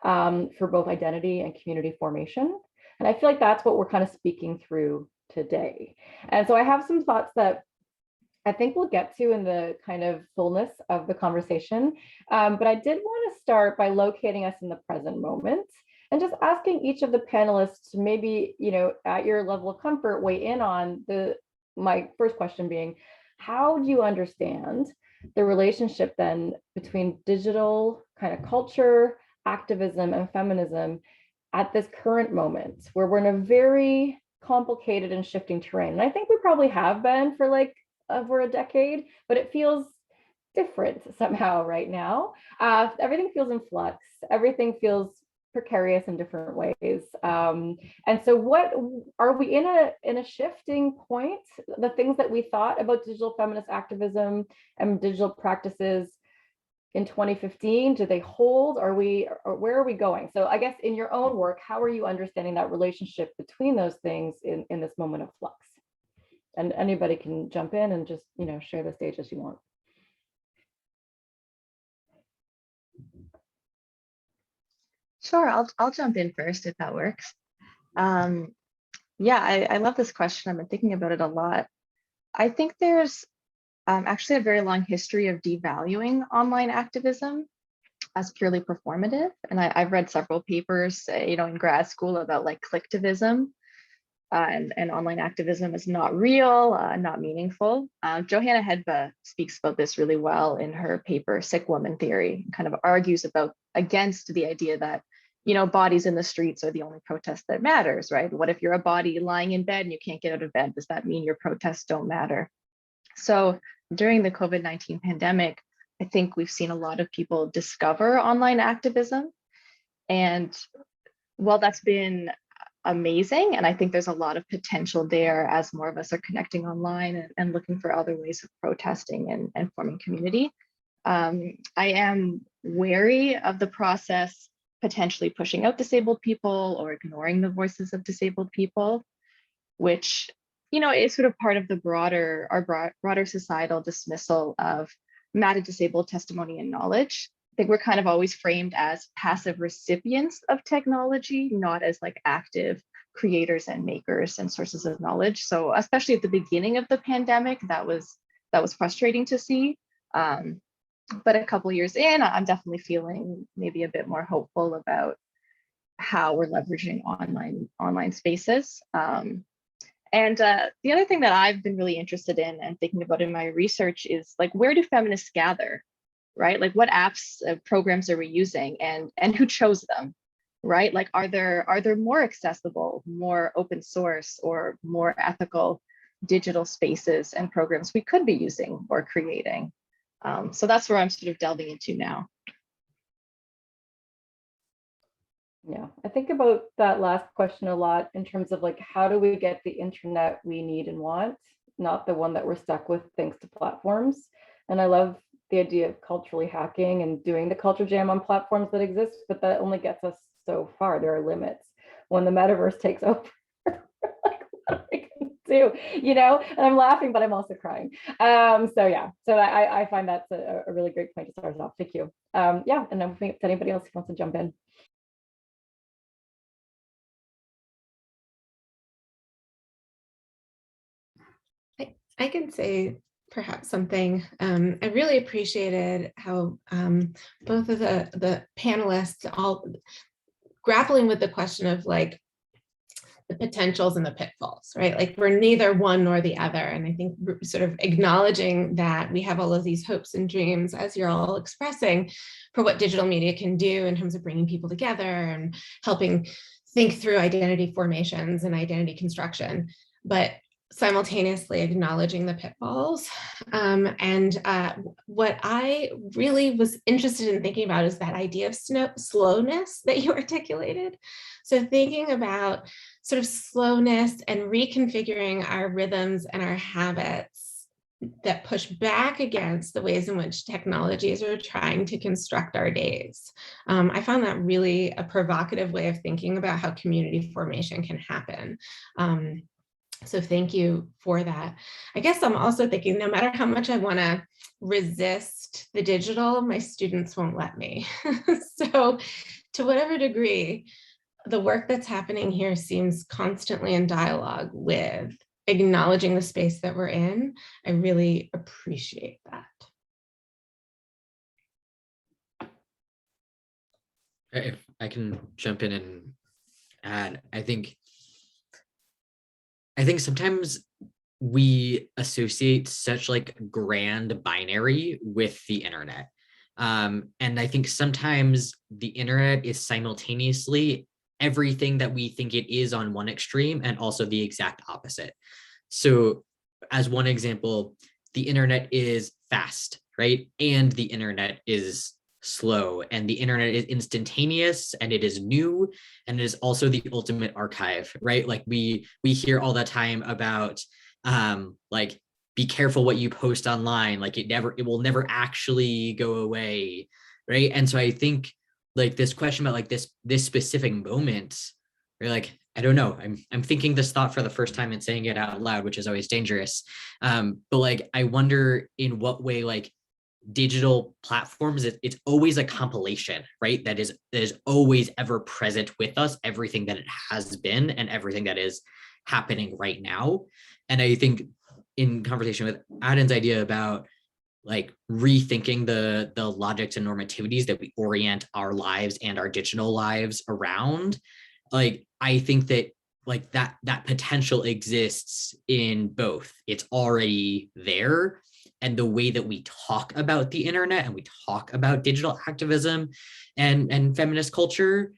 for both identity and community formation. And I feel like that's what we're kind of speaking through today. And so I have some thoughts that I think we'll get to in the kind of fullness of the conversation. But I did want to start by locating us in the present moment. and just asking each of the panelists to maybe, at your level of comfort, weigh in on my first question being, how do you understand the relationship then between digital kind of culture, activism, and feminism at this current moment where we're in a very complicated and shifting terrain? And I think we probably have been for like over a decade, but it feels different somehow right now. Everything feels in flux. Everything feels precarious in different ways. And so what are we in a shifting point? The things that we thought about digital feminist activism and digital practices in 2015, do they hold? Or where are we going? So I guess in your own work, how are you understanding that relationship between those things in this moment of flux? And anybody can jump in and just, share the stage as you want. Sure, I'll jump in first if that works. Yeah, I love this question. I've been thinking about it a lot. I think there's actually a very long history of devaluing online activism as purely performative. And I've read several papers, in grad school about like clicktivism and online activism is not real, not meaningful. Johanna Hedba speaks about this really well in her paper, Sick Woman Theory, kind of argues against the idea that, bodies in the streets are the only protest that matters, right? What if you're a body lying in bed and you can't get out of bed? Does that mean your protests don't matter? So during the COVID-19 pandemic, I think we've seen a lot of people discover online activism. And while that's been amazing, and I think there's a lot of potential there as more of us are connecting online and looking for other ways of protesting and forming community, I am wary of the process potentially pushing out disabled people or ignoring the voices of disabled people, which is sort of part of the broader societal dismissal of matted disabled testimony and knowledge. I think we're kind of always framed as passive recipients of technology, not as like active creators and makers and sources of knowledge. So especially at the beginning of the pandemic, that was frustrating to see. But a couple years in, I'm definitely feeling maybe a bit more hopeful about how we're leveraging online spaces. And the other thing that I've been really interested in and thinking about in my research is like, where do feminists gather, right? Like what apps, programs are we using and who chose them, right? Like, are there more accessible, more open source or more ethical digital spaces and programs we could be using or creating? So that's where I'm sort of delving into now. Yeah, I think about that last question a lot in terms of like, how do we get the internet we need and want, not the one that we're stuck with thanks to platforms. And I love the idea of culturally hacking and doing the culture jam on platforms that exist, but that only gets us so far. There are limits. When the metaverse takes over, like, what are we gonna do? And I'm laughing, but I'm also crying. So yeah, so I find that's a really great point to start us off. Thank you. Yeah, and I think if anybody else wants to jump in. I can say perhaps something. I really appreciated how both of the panelists all grappling with the question of like the potentials and the pitfalls, right? Like we're neither one nor the other. And I think sort of acknowledging that we have all of these hopes and dreams, as you're all expressing, for what digital media can do in terms of bringing people together and helping think through identity formations and identity construction, but simultaneously acknowledging the pitfalls. What I really was interested in thinking about is that idea of slowness that you articulated. So thinking about sort of slowness and reconfiguring our rhythms and our habits that push back against the ways in which technologies are trying to construct our days. I found that really a provocative way of thinking about how community formation can happen. So thank you for that. I guess I'm also thinking no matter how much I want to resist the digital, my students won't let me. So to whatever degree, the work that's happening here seems constantly in dialogue with acknowledging the space that we're in. I really appreciate that. If I can jump in and add, I think sometimes we associate such like grand binary with the internet. And I think sometimes the internet is simultaneously everything that we think it is on one extreme and also the exact opposite. So as one example, the internet is fast, right? And the internet is slow, and the internet is instantaneous, and it is new, and it is also the ultimate archive, right? Like we hear all the time about like, be careful what you post online, like it will never actually go away, right? And so I think like this question about like this specific moment, right? Like, I don't know, I'm thinking this thought for the first time and saying it out loud, which is always dangerous. But like I wonder in what way like digital platforms, it's always a compilation, right? That is always ever present with us, everything that it has been and everything that is happening right now. And I think in conversation with Adan's idea about like rethinking the logics and normativities that we orient our lives and our digital lives around, like I think that like that potential exists in both. It's already there, and the way that we talk about the internet and we talk about digital activism and feminist culture,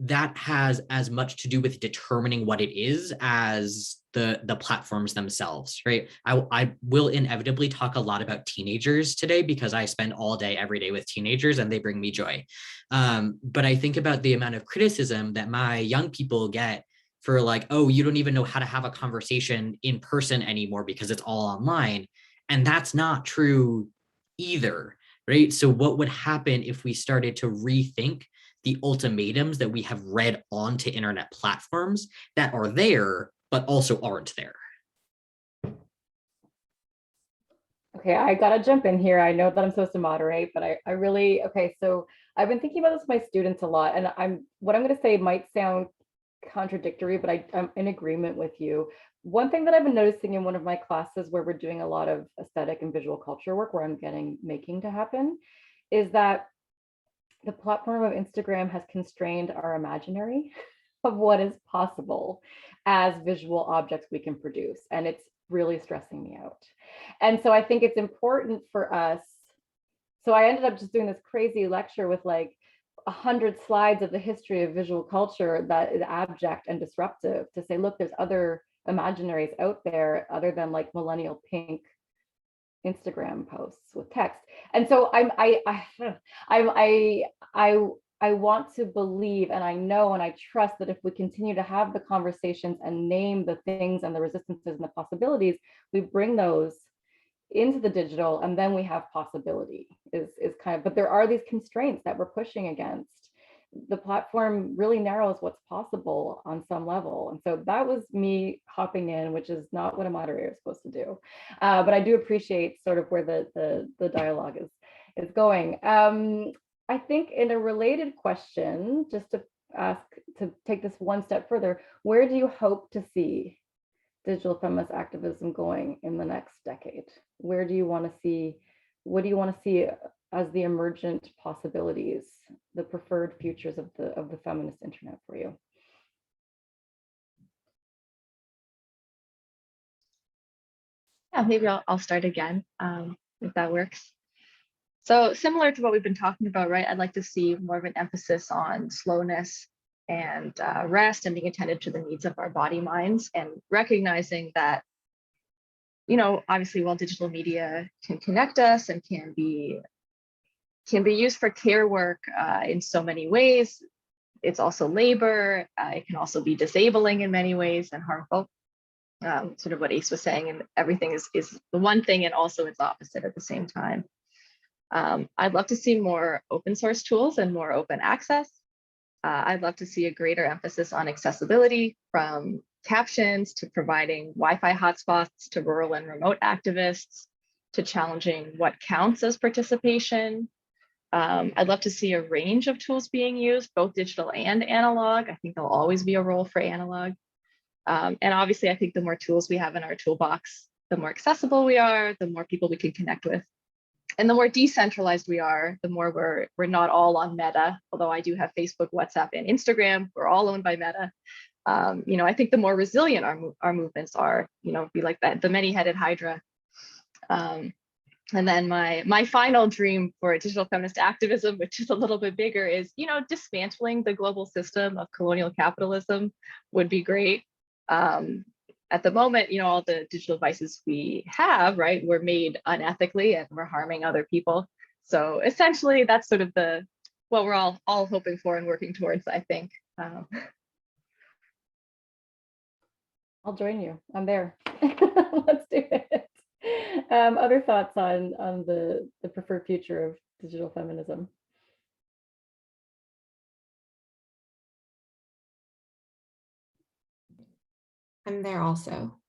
that has as much to do with determining what it is as the platforms themselves, right? I will inevitably talk a lot about teenagers today because I spend all day every day with teenagers and they bring me joy. But I think about the amount of criticism that my young people get for like, oh, you don't even know how to have a conversation in person anymore because it's all online. And that's not true either, right? So what would happen if we started to rethink the ultimatums that we have read onto internet platforms that are there, but also aren't there? Okay, I gotta jump in here. I know that I'm supposed to moderate, but I really, okay, so I've been thinking about this with my students a lot, and what I'm gonna say might sound contradictory, but I'm in agreement with you. One thing that I've been noticing in one of my classes where we're doing a lot of aesthetic and visual culture work, where I'm getting making to happen, is that the platform of Instagram has constrained our imaginary of what is possible as visual objects we can produce. And it's really stressing me out. And so I think it's important for us. So I ended up just doing this crazy lecture with like 100 slides of the history of visual culture that is abject and disruptive, to say, look, there's other imaginaries out there other than like millennial pink Instagram posts with text. And so I want to believe, and I know, and I trust that if we continue to have the conversations and name the things and the resistances and the possibilities, we bring those into the digital, and then we have possibility is kind of, but there are these constraints that we're pushing against. The platform really narrows what's possible on some level. And so that was me hopping in, which is not what a moderator is supposed to do. But I do appreciate sort of where the dialogue is going. I think in a related question, just to ask, to take this one step further, where do you hope to see digital feminist activism going in the next decade? Where do you want to see, what do you want to see as the emergent possibilities, the preferred futures of the feminist internet for you? Yeah, maybe I'll start again, if that works. So similar to what we've been talking about, right? I'd like to see more of an emphasis on slowness and rest and being attentive to the needs of our body minds, and recognizing that, you know, obviously while digital media can connect us and can be used for care work in so many ways, it's also labor. It can also be disabling in many ways and harmful. Sort of what Ace was saying, and everything is the one thing and also its opposite at the same time. I'd love to see more open source tools and more open access. I'd love to see a greater emphasis on accessibility, from captions to providing Wi-Fi hotspots to rural and remote activists, to challenging what counts as participation. I'd love to see a range of tools being used, both digital and analog. I think there'll always be a role for analog. And obviously, I think the more tools we have in our toolbox, the more accessible we are, the more people we can connect with. And the more decentralized we are, the more we're not all on Meta, although I do have Facebook, WhatsApp, and Instagram. We're all owned by Meta. I think the more resilient our movements are, be like that, the many-headed hydra. And then my final dream for digital feminist activism, which is a little bit bigger, is, dismantling the global system of colonial capitalism would be great. At the moment, all the digital devices we have, right, were made unethically and we're harming other people. So essentially, that's sort of what we're all hoping for and working towards, I think. I'll join you. I'm there. Let's do it. Other thoughts on the preferred future of digital feminism? I'm there also.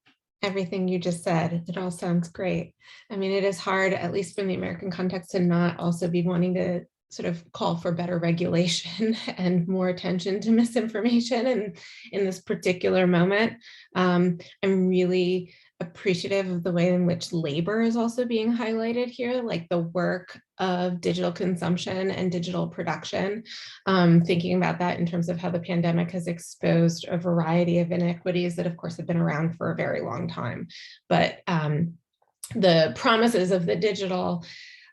Everything you just said, it all sounds great. I mean, it is hard, at least from the American context, to not also be wanting to sort of call for better regulation and more attention to misinformation in this particular moment. I'm really appreciative of the way in which labor is also being highlighted here, like the work of digital consumption and digital production. Thinking about that in terms of how the pandemic has exposed a variety of inequities that of course have been around for a very long time. But the promises of the digital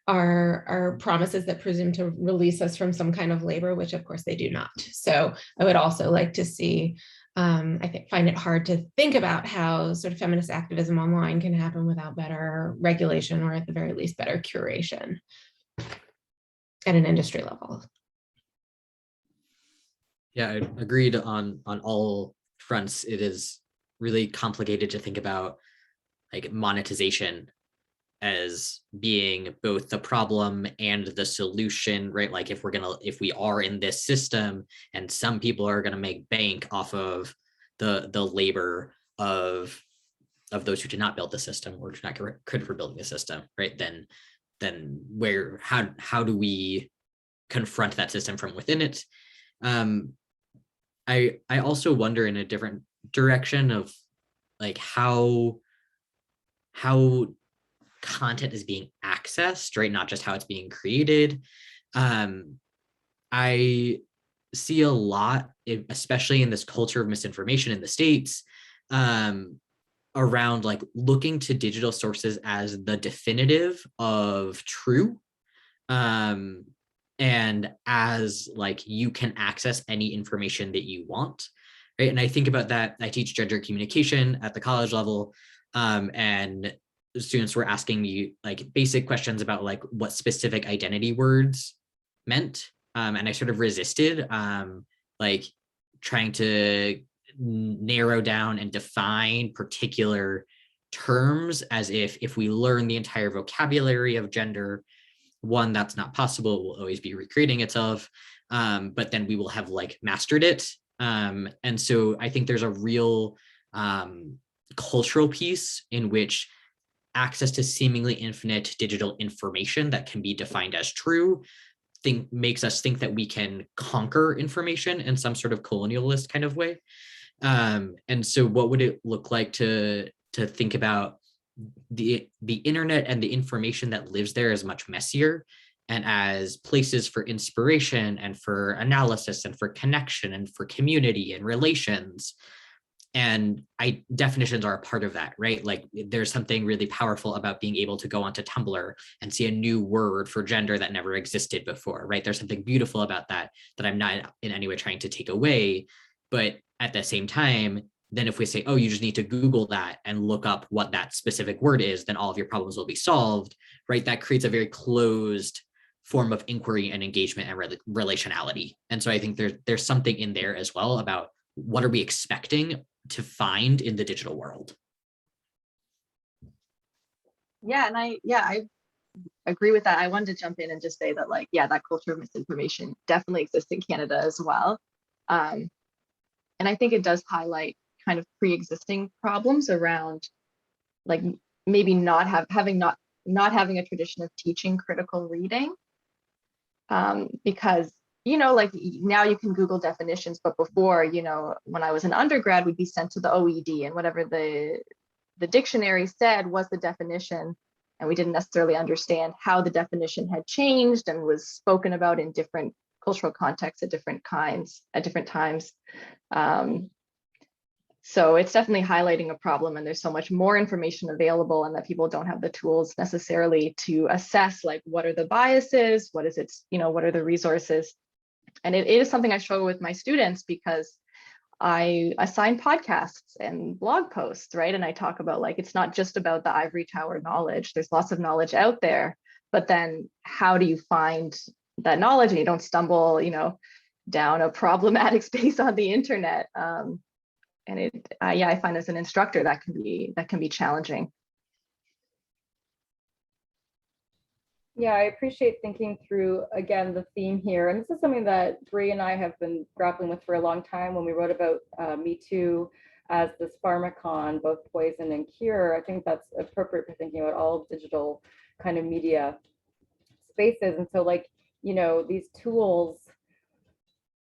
are promises that presume to release us from some kind of labor, which of course they do not. So I would also like to see, find it hard to think about how sort of feminist activism online can happen without better regulation, or at the very least better curation at an industry level. Yeah, I agreed on all fronts. It is really complicated to think about like monetization as being both the problem and the solution, right? Like if we are in this system and some people are gonna make bank off of the labor of those who did not build the system or did not get credit for building the system, right? Then how do we confront that system from within it? I also wonder in a different direction of like how content is being accessed, right? Not just how it's being created. I see a lot, especially in this culture of misinformation in the States, around like looking to digital sources as the definitive of true. And as like you can access any information that you want, right? And I think about that. I teach gender communication at the college level, and students were asking me like basic questions about like what specific identity words meant. And I sort of resisted like trying to narrow down and define particular terms as if we learn the entire vocabulary of gender, one, that's not possible. It will always be recreating itself. But then we will have like mastered it. And so I think there's a real cultural piece in which access to seemingly infinite digital information that can be defined as true makes us think that we can conquer information in some sort of colonialist kind of way. And so what would it look like to think about the internet and the information that lives there as much messier and as places for inspiration and for analysis and for connection and for community and relations. And definitions are a part of that, right? Like there's something really powerful about being able to go onto Tumblr and see a new word for gender that never existed before, right? There's something beautiful about that I'm not in any way trying to take away. But at the same time, then if we say, oh, you just need to Google that and look up what that specific word is, then all of your problems will be solved, right? That creates a very closed form of inquiry and engagement and relationality. And so I think there's something in there as well about what are we expecting to find in the digital world. Yeah, and I agree with that. I wanted to jump in and just say that, like, yeah, that culture of misinformation definitely exists in Canada as well. And I think it does highlight kind of pre-existing problems around, like, maybe not having a tradition of teaching critical reading, because like now you can Google definitions, but before, when I was an undergrad, we'd be sent to the OED, and whatever the dictionary said was the definition, and we didn't necessarily understand how the definition had changed and was spoken about in different cultural contexts at different times. So it's definitely highlighting a problem, and there's so much more information available, and that people don't have the tools necessarily to assess like what are the biases, what is it, what are the resources. And it is something I struggle with my students, because I assign podcasts and blog posts, right? And I talk about like, it's not just about the ivory tower knowledge. There's lots of knowledge out there, but then how do you find that knowledge and you don't stumble, down a problematic space on the internet? And I find as an instructor that can be challenging. Yeah, I appreciate thinking through, again, the theme here. And this is something that Bree and I have been grappling with for a long time. When we wrote about Me Too as this pharmacon, both poison and cure, I think that's appropriate for thinking about all digital kind of media spaces. And so like, these tools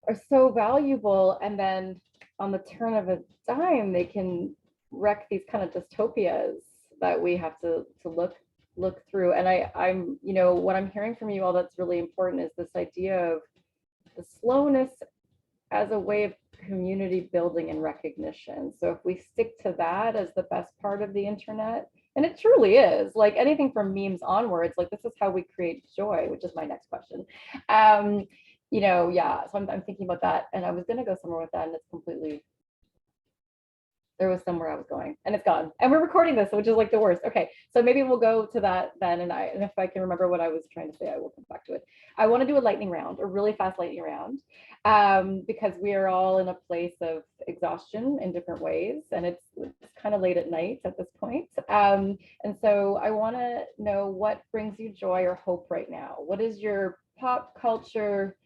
are so valuable. And then on the turn of a dime, they can wreck these kind of dystopias that we have to look through. And I'm what I'm hearing from you all that's really important is this idea of the slowness as a way of community building and recognition. So if we stick to that as the best part of the internet, and it truly is, like anything from memes onwards, like this is how we create joy, which is my next question. So I'm thinking about that, and I was going to go somewhere with that, and it's completely, there was somewhere I was going, and it's gone. And we're recording this, which is like the worst. Okay, so maybe we'll go to that then, and if I can remember what I was trying to say, I will come back to it. I want to do a lightning round, a really fast lightning round, because we are all in a place of exhaustion in different ways, and it's kind of late at night at this point. And so I want to know what brings you joy or hope right now. What is your pop culture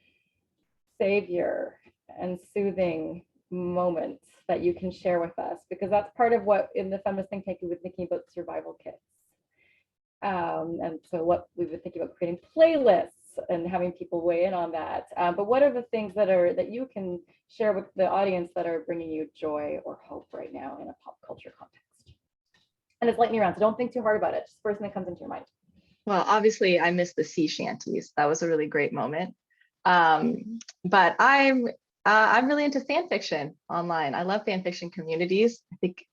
savior and soothing moment that you can share with us? Because that's part of what in the feminist think tank we were thinking about survival kits. And so what we were thinking about creating playlists and having people weigh in on that. But what are the things that you can share with the audience that are bringing you joy or hope right now in a pop culture context? And it's lightning round, so don't think too hard about it. Just the first thing that comes into your mind. Well, obviously I miss the sea shanties. That was a really great moment. But I'm really into fan fiction online. I love fan fiction communities. I think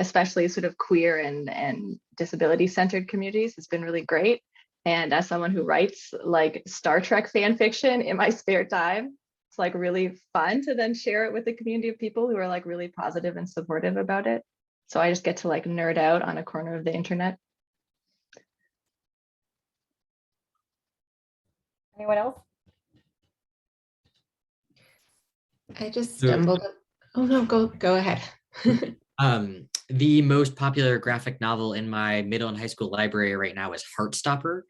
especially sort of queer and disability centered communities has been really great. And as someone who writes like Star Trek fan fiction in my spare time, it's like really fun to then share it with a community of people who are like really positive and supportive about it. So I just get to like nerd out on a corner of the internet. Anyone else? I just stumbled. Oh no, go ahead. The most popular graphic novel in my middle and high school library right now is Heartstopper.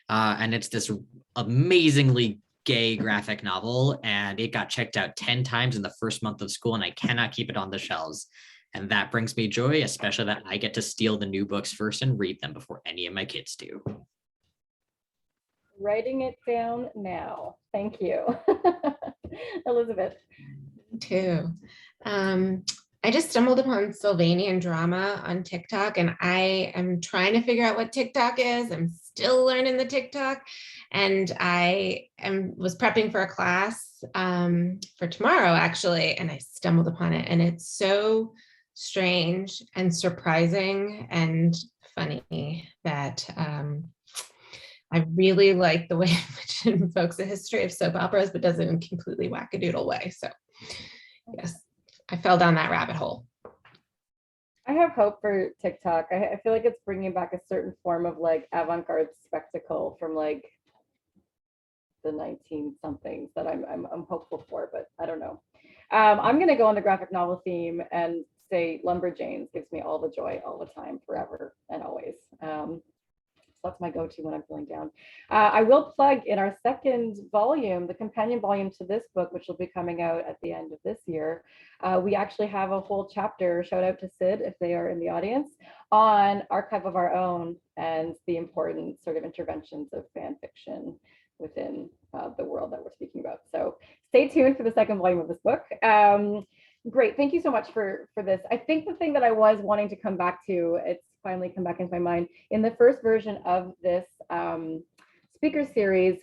And it's this amazingly gay graphic novel, and it got checked out 10 times in the first month of school, and I cannot keep it on the shelves. And that brings me joy, especially that I get to steal the new books first and read them before any of my kids do. Writing it down now. Thank you. Elizabeth. Me too. I just stumbled upon Sylvanian drama on TikTok, and I am trying to figure out what TikTok is. I'm still learning the TikTok, and I was prepping for a class for tomorrow actually, and I stumbled upon it, and it's so strange and surprising and funny that I really like the way in which it invokes a history of soap operas, but does it in a completely wackadoodle way. So yes, I fell down that rabbit hole. I have hope for TikTok. I feel like it's bringing back a certain form of like avant-garde spectacle from like the 19 somethings that I'm hopeful for, but I don't know. I'm gonna go on the graphic novel theme and say Lumberjanes gives me all the joy all the time, forever and always. So that's my go-to when I'm feeling down. I will plug in our second volume, the companion volume to this book, which will be coming out at the end of this year. We actually have a whole chapter, shout out to Sid if they are in the audience, on Archive of Our Own and the important sort of interventions of fan fiction within the world that we're speaking about. So stay tuned for the second volume of this book. Great, thank you so much for this. I think the thing that I was wanting to come back to, it's finally come back into my mind. In the first version of this speaker series,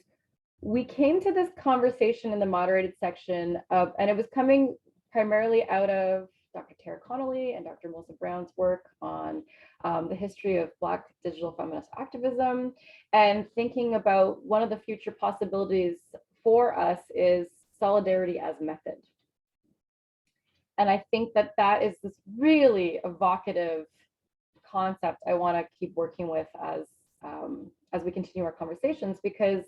we came to this conversation in the moderated section of, and it was coming primarily out of Dr. Tara Connolly and Dr. Melissa Brown's work on the history of Black digital feminist activism, and thinking about one of the future possibilities for us is solidarity as method. And I think that that is this really evocative concept I want to keep working with as we continue our conversations, because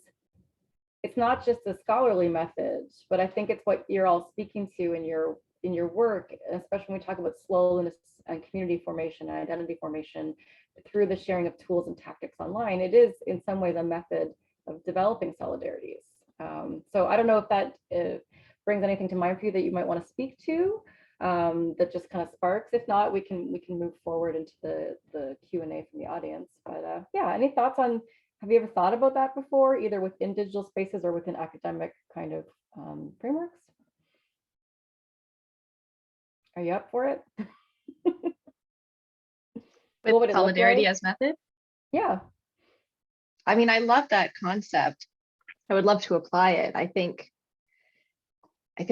it's not just a scholarly method, but I think it's what you're all speaking to in your work, especially when we talk about slowness and community formation and identity formation through the sharing of tools and tactics online. It is in some ways a method of developing solidarities. So I don't know if that brings anything to mind for you that you might want to speak to, that just kind of sparks. If not, we can move forward into the Q&A from the audience. But yeah, any thoughts on, have you ever thought about that before, either within digital spaces or within academic kind of frameworks? Are you up for it? With solidarity as method? Yeah. I mean, I love that concept. I would love to apply it. I think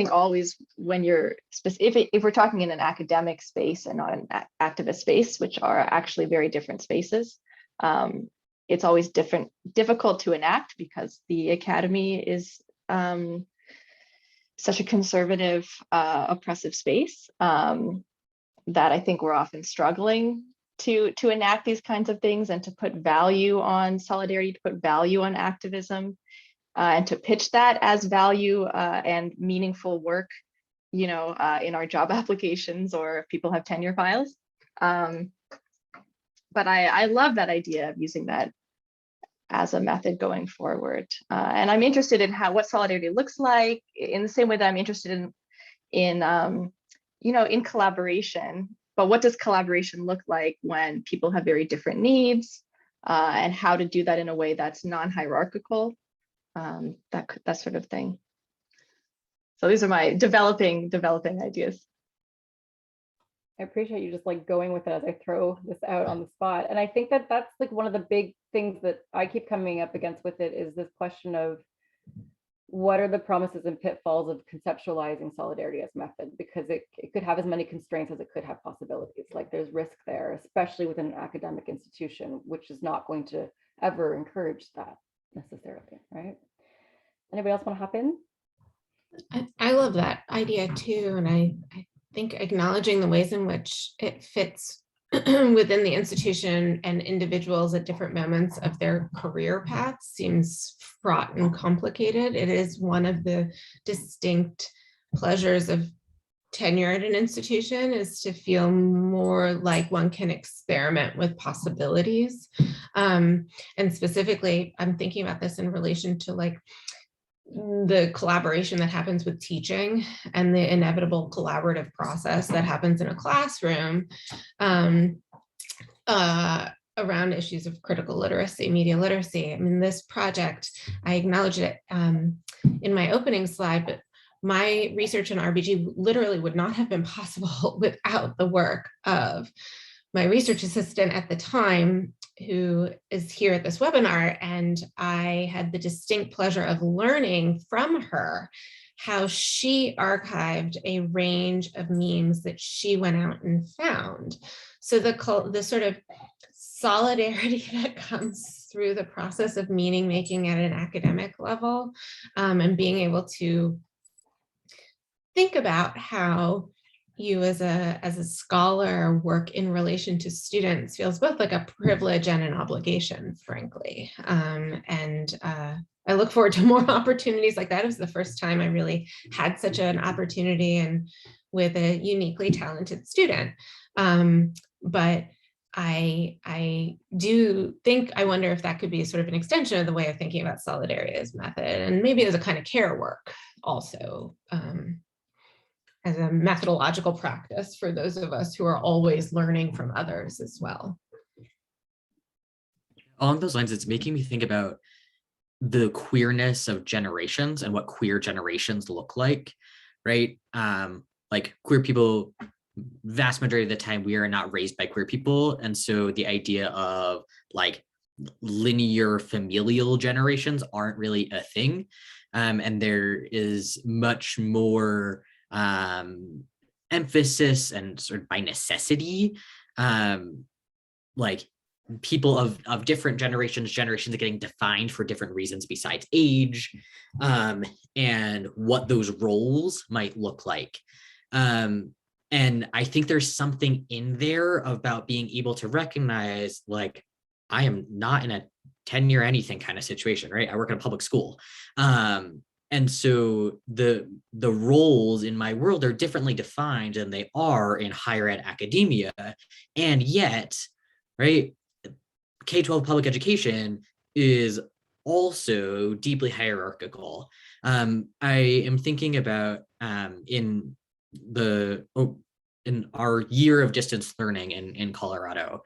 always when you're specific, if we're talking in an academic space and not an activist space, which are actually very different spaces, it's always difficult to enact because the academy is such a conservative, oppressive space that I think we're often struggling to enact these kinds of things and to put value on solidarity, to put value on activism, and to pitch that as value and meaningful work, in our job applications or if people have tenure files. But I love that idea of using that as a method going forward. And I'm interested in what solidarity looks like, in the same way that I'm interested in collaboration. But what does collaboration look like when people have very different needs, and how to do that in a way that's non-hierarchical, that sort of thing. So these are my developing ideas. I appreciate you just like going with it as I throw this out on the spot. And I think that that's like one of the big things that I keep coming up against with it, is this question of what are the promises and pitfalls of conceptualizing solidarity as method, because it could have as many constraints as it could have possibilities. Like there's risk there, especially within an academic institution, which is not going to ever encourage that necessarily, right? Anybody else want to hop in? I love that idea too. And I think acknowledging the ways in which it fits within the institution and individuals at different moments of their career paths seems fraught and complicated. It is one of the distinct pleasures of tenure at an institution, is to feel more like one can experiment with possibilities. And specifically, I'm thinking about this in relation to like the collaboration that happens with teaching and the inevitable collaborative process that happens in a classroom around issues of critical literacy, media literacy. I mean, this project, I acknowledged it in my opening slide, but my research in RBG literally would not have been possible without the work of my research assistant at the time, who is here at this webinar. And I had the distinct pleasure of learning from her how she archived a range of memes that she went out and found. So the sort of solidarity that comes through the process of meaning making at an academic level, and being able to think about how you as a scholar work in relation to students feels both like a privilege and an obligation, frankly. And I look forward to more opportunities like that. It was the first time I really had such an opportunity, and with a uniquely talented student. But I do think, I wonder if that could be sort of an extension of the way of thinking about solidarity as method, and maybe as a kind of care work also, as a methodological practice for those of us who are always learning from others as well. Along those lines, it's making me think about the queerness of generations and what queer generations look like, right? Like queer people vast majority of the time we are not raised by queer people. And so the idea of like linear familial generations aren't really a thing. And there is much more emphasis and sort of by necessity, like people of different generations getting defined for different reasons besides age, and what those roles might look like. And I think there's something in there about being able to recognize, like, I am not in a tenure anything kind of situation, right? I work in a public school. And so the roles in my world are differently defined than they are in higher ed academia. And yet, right, K-12 public education is also deeply hierarchical. I am thinking about in our year of distance learning in Colorado,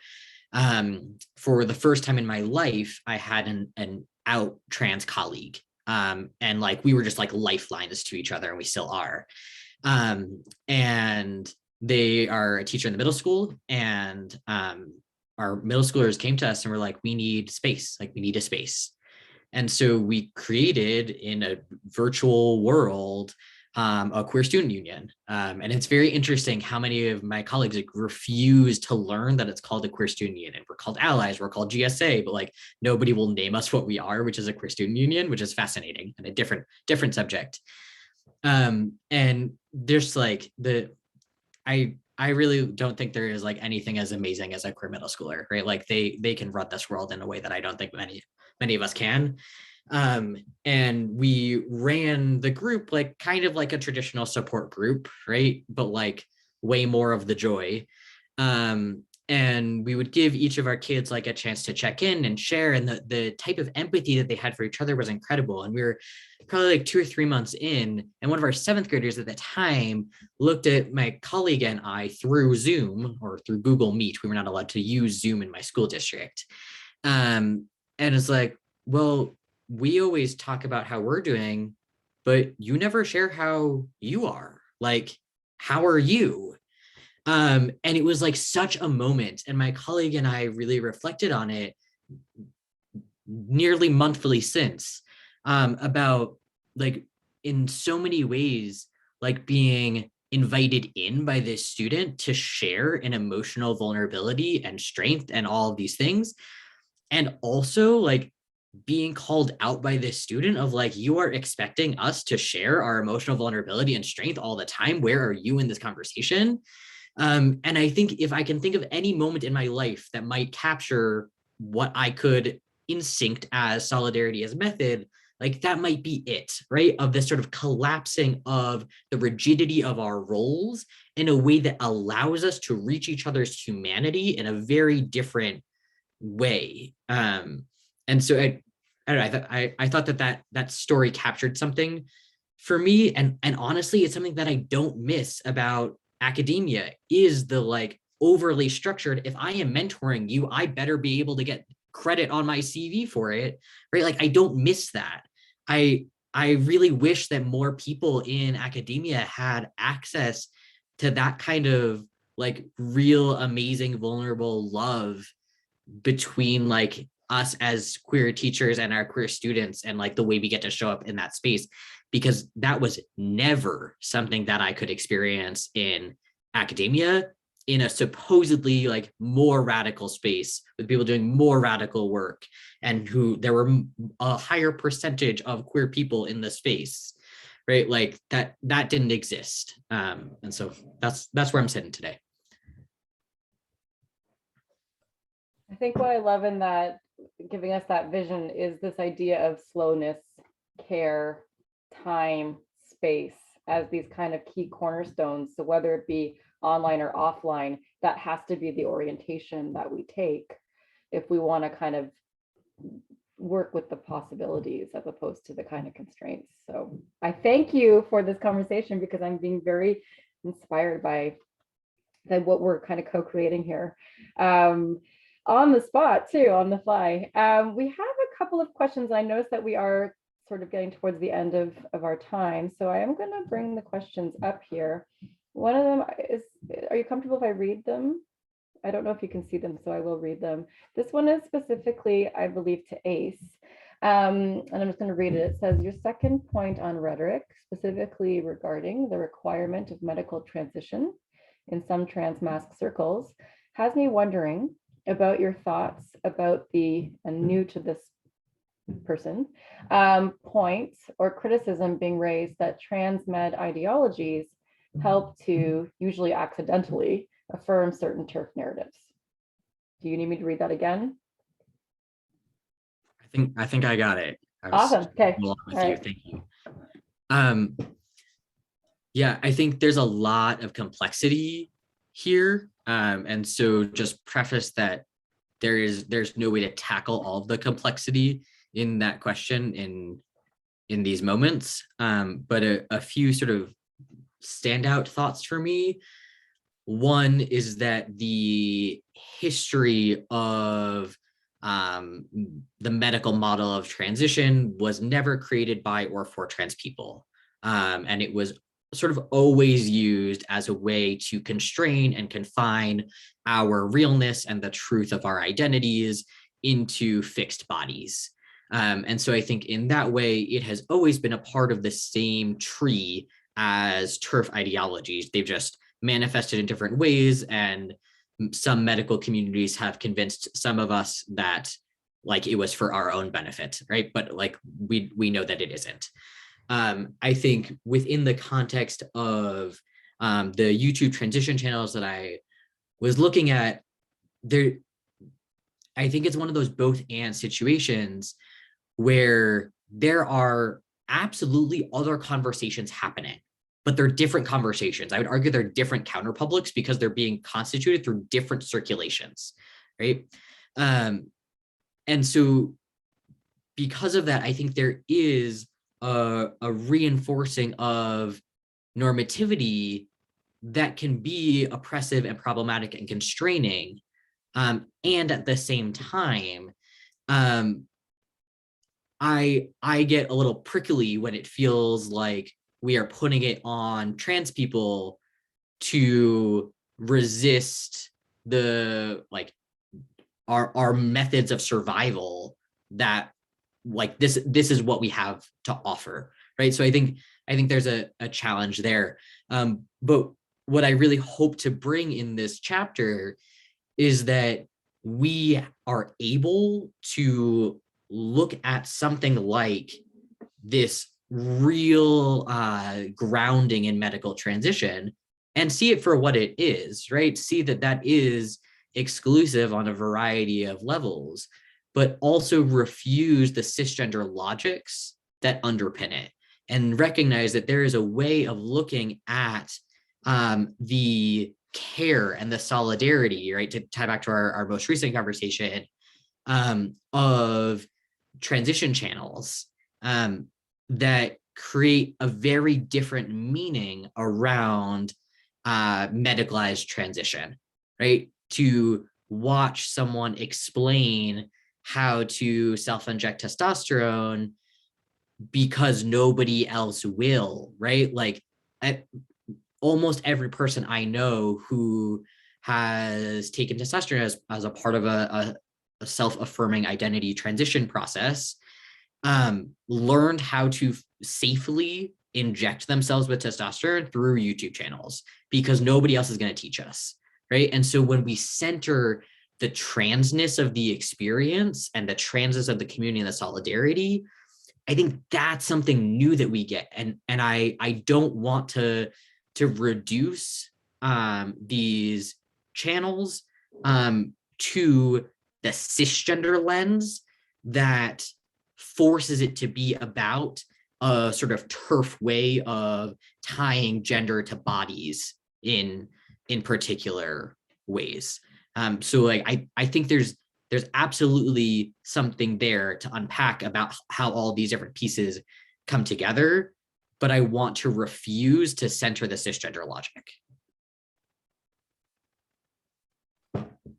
for the first time in my life, I had an out trans colleague. And like, we were just like lifelines to each other, and we still are. And they are a teacher in the middle school, and our middle schoolers came to us and were like, we need space, like we need a space. And so we created in a virtual world a queer student union. And it's very interesting how many of my colleagues like refuse to learn that it's called a queer student union. We're called allies, we're called GSA, but like nobody will name us what we are, which is a queer student union, which is fascinating and a different subject. And there's like I really don't think there is like anything as amazing as a queer middle schooler, right? Like they can run this world in a way that I don't think many of us can. And we ran the group like kind of like a traditional support group, right? But like way more of the joy. And we would give each of our kids like a chance to check in and share, and the type of empathy that they had for each other was incredible. And we were probably like 2 or 3 months in, and one of our 7th graders at the time looked at my colleague and I through Zoom or through Google Meet. We were not allowed to use Zoom in my school district. And it's like, well, we always talk about how we're doing, but you never share how you are. Like, how are you? And it was like such a moment. And my colleague and I really reflected on it nearly monthly since, about like in so many ways, like being invited in by this student to share an emotional vulnerability and strength and all of these things. And also like being called out by this student of like, you are expecting us to share our emotional vulnerability and strength all the time. Where are you in this conversation? And I think if I can think of any moment in my life that might capture what I could instinct as solidarity as method, like that might be it, right? Of this sort of collapsing of the rigidity of our roles in a way that allows us to reach each other's humanity in a very different way. And so I don't know, I thought that story captured something for me. And honestly, it's something that I don't miss about academia, is the like overly structured, if I am mentoring you, I better be able to get credit on my CV for it, right? Like I don't miss that. I really wish that more people in academia had access to that kind of like real amazing vulnerable love between like us as queer teachers and our queer students, and like the way we get to show up in that space, because that was never something that I could experience in academia, in a supposedly like more radical space with people doing more radical work, and who there were a higher percentage of queer people in the space, right? Like that didn't exist. And so that's where I'm sitting today. I think what I love in that, giving us that vision, is this idea of slowness, care, time, space as these kind of key cornerstones. So whether it be online or offline, that has to be the orientation that we take if we want to kind of work with the possibilities as opposed to the kind of constraints. So I thank you for this conversation, because I'm being very inspired by what we're kind of co-creating here. On the spot too, on the fly. We have a couple of questions. I noticed that we are sort of getting towards the end of our time. So I am going to bring the questions up here. One of them is are you comfortable if I read them? I don't know if you can see them, so I will read them. This one is specifically, I believe, to Ace. And I'm just going to read it. It says, your second point on rhetoric, specifically regarding the requirement of medical transition in some transmasc circles, has me wondering about your thoughts about the, and new to this person, point or criticism being raised that transmed ideologies help to, usually accidentally, affirm certain TERF narratives. Do you need me to read that again? I think I got it. Awesome. Okay. Along with All you. right. Thank you. Yeah, I think there's a lot of complexity here. And so just preface that there's no way to tackle all of the complexity in that question in these moments. But a few sort of standout thoughts for me. One is that the history of the medical model of transition was never created by or for trans people. And it was sort of always used as a way to constrain and confine our realness and the truth of our identities into fixed bodies. And so I think in that way, it has always been a part of the same tree as TERF ideologies. They've just manifested in different ways, and some medical communities have convinced some of us that like it was for our own benefit, right? But like we know that it isn't. I think within the context of the YouTube transition channels that I was looking at, I think it's one of those both and situations where there are absolutely other conversations happening, but they're different conversations. I would argue they're different counterpublics because they're being constituted through different circulations, right? And so because of that, I think there is a reinforcing of normativity that can be oppressive and problematic and constraining. And at the same time, I get a little prickly when it feels like we are putting it on trans people to resist the like our methods of survival that like this is what we have to offer, right? So I think there's a challenge there. But what I really hope to bring in this chapter is that we are able to look at something like this real grounding in medical transition and see it for what it is, right? See that that is exclusive on a variety of levels, but also refuse the cisgender logics that underpin it and recognize that there is a way of looking at the care and the solidarity, right? To tie back to our most recent conversation of transition channels that create a very different meaning around medicalized transition, right? To watch someone explain how to self-inject testosterone because nobody else will, right? Like almost every person I know who has taken testosterone as a part of a self-affirming identity transition process learned how to safely inject themselves with testosterone through YouTube channels because nobody else is going to teach us, right? And so when we center the transness of the experience and the transness of the community and the solidarity, I think that's something new that we get. And I don't want to reduce these channels to the cisgender lens that forces it to be about a sort of TERF way of tying gender to bodies in particular ways. So like I think there's absolutely something there to unpack about how all these different pieces come together, but I want to refuse to center the cisgender logic.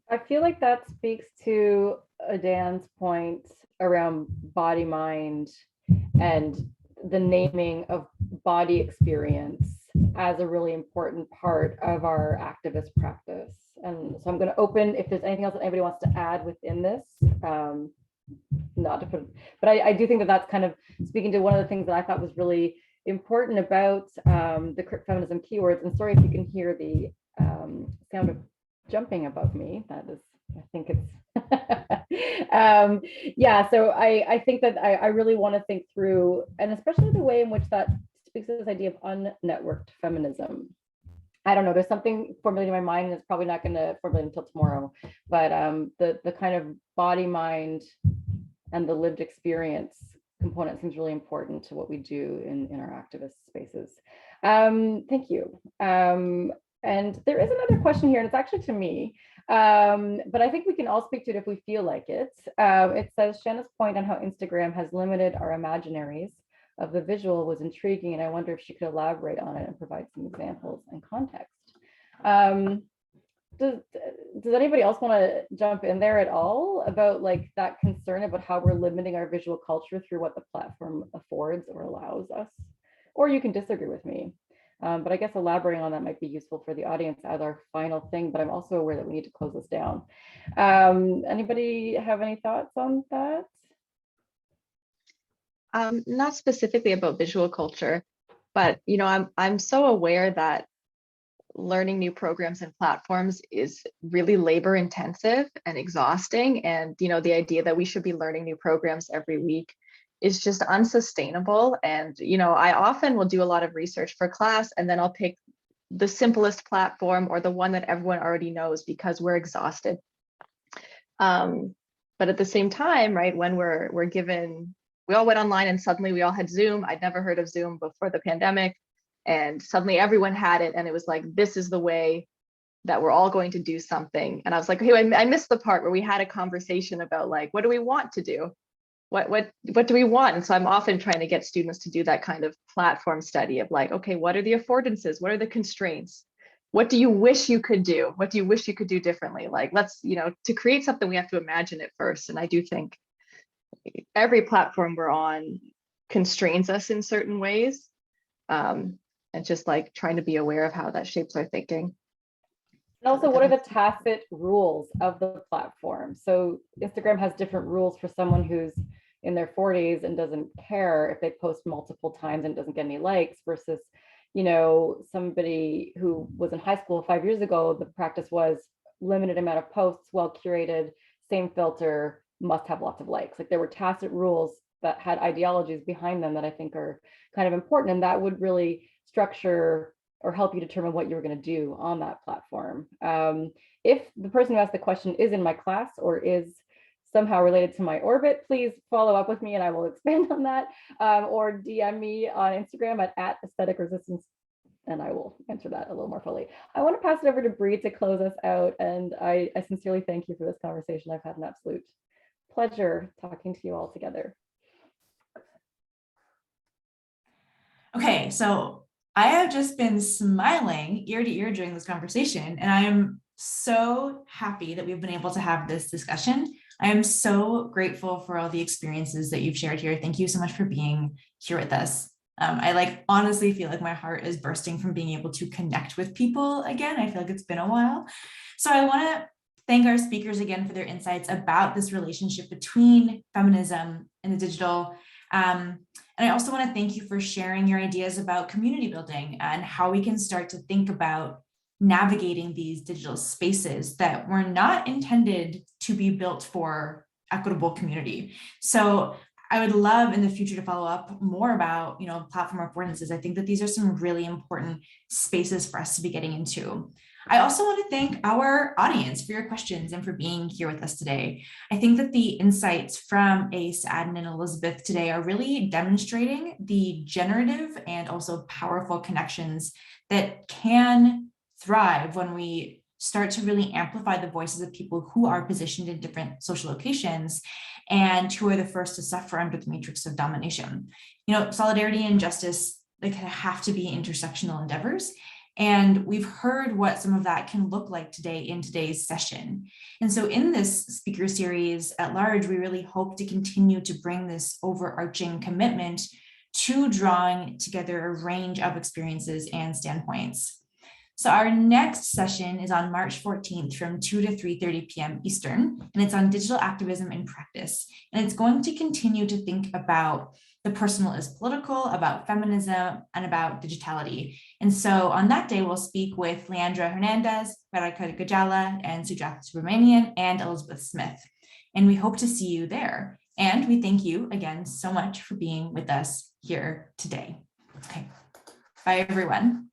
I feel like that speaks to Adan's point around body mind and the naming of body experience as a really important part of our activist practice. And so I'm going to open if there's anything else that anybody wants to add within this. Not to put, but I do think that that's kind of speaking to one of the things that I thought was really important about the feminism keywords. And sorry if you can hear the sound of jumping above me. That is, I think it's, yeah, so I think that I really want to think through, and especially the way in which that speaks to this idea of unnetworked feminism. I don't know, there's something formulating in my mind, and it's probably not going to formulate until tomorrow, but the kind of body, mind, and the lived experience component seems really important to what we do in our activist spaces. Thank you. And there is another question here, and it's actually to me, but I think we can all speak to it if we feel like it. It says, Shanna's point on how Instagram has limited our imaginaries of the visual was intriguing, and I wonder if she could elaborate on it and provide some examples and context. Does anybody else want to jump in there at all about like that concern about how we're limiting our visual culture through what the platform affords or allows us? Or you can disagree with me. But I guess elaborating on that might be useful for the audience as our final thing, but I'm also aware that we need to close this down. Anybody have any thoughts on that? Not specifically about visual culture, but you know, I'm so aware that learning new programs and platforms is really labor intensive and exhausting. And you know, the idea that we should be learning new programs every week is just unsustainable. And you know, I often will do a lot of research for class, and then I'll pick the simplest platform or the one that everyone already knows because we're exhausted. But at the same time, right, when we're given, we all went online and suddenly we all had Zoom. I'd never heard of Zoom before the pandemic. And suddenly everyone had it. And it was like, this is the way that we're all going to do something. And I was like, hey, I missed the part where we had a conversation about like, what do we want to do? What do we want? And so I'm often trying to get students to do that kind of platform study of like, okay, what are the affordances? What are the constraints? What do you wish you could do? What do you wish you could do differently? Like, let's, you know, to create something, we have to imagine it first. And I do think every platform we're on constrains us in certain ways. And just like trying to be aware of how that shapes our thinking. And also, what are the tacit rules of the platform? So Instagram has different rules for someone who's in their 40s and doesn't care if they post multiple times and doesn't get any likes versus, you know, somebody who was in high school 5 years ago, the practice was limited amount of posts, well curated, same filter, must have lots of likes. Like there were tacit rules that had ideologies behind them that I think are kind of important, and that would really structure or help you determine what you're going to do on that platform. If the person who asked the question is in my class or is somehow related to my orbit, please follow up with me and I will expand on that, or DM me on Instagram at aesthetic resistance, and I will answer that a little more fully. I want to pass it over to Bree to close us out, and I sincerely thank you for this conversation. I've had an absolute pleasure talking to you all together. Okay, so I have just been smiling ear to ear during this conversation, and I am so happy that we've been able to have this discussion. I am so grateful for all the experiences that you've shared here. Thank you so much for being here with us. I honestly feel like my heart is bursting from being able to connect with people again. I feel like it's been a while. So I want to thank our speakers again for their insights about this relationship between feminism and the digital. And I also want to thank you for sharing your ideas about community building and how we can start to think about navigating these digital spaces that were not intended to be built for equitable community. So I would love in the future to follow up more about, you know, platform affordances. I think that these are some really important spaces for us to be getting into. I also want to thank our audience for your questions and for being here with us today. I think that the insights from Ace, Adan, and Elizabeth today are really demonstrating the generative and also powerful connections that can thrive when we start to really amplify the voices of people who are positioned in different social locations and who are the first to suffer under the matrix of domination. You know, solidarity and justice, they kind of have to be intersectional endeavors. And we've heard what some of that can look like today in today's session. And so in this speaker series at large, we really hope to continue to bring this overarching commitment to drawing together a range of experiences and standpoints. So our next session is on March 14th from 2 to 3:30 p.m. Eastern, and it's on digital activism in practice. And it's going to continue to think about the personal is political, about feminism, and about digitality. And so on that day, we'll speak with Leandra Hernandez, Radhika Gajala, and Sujatha Subramanian, and Elizabeth Smith. And we hope to see you there. And we thank you again so much for being with us here today. Okay, bye everyone.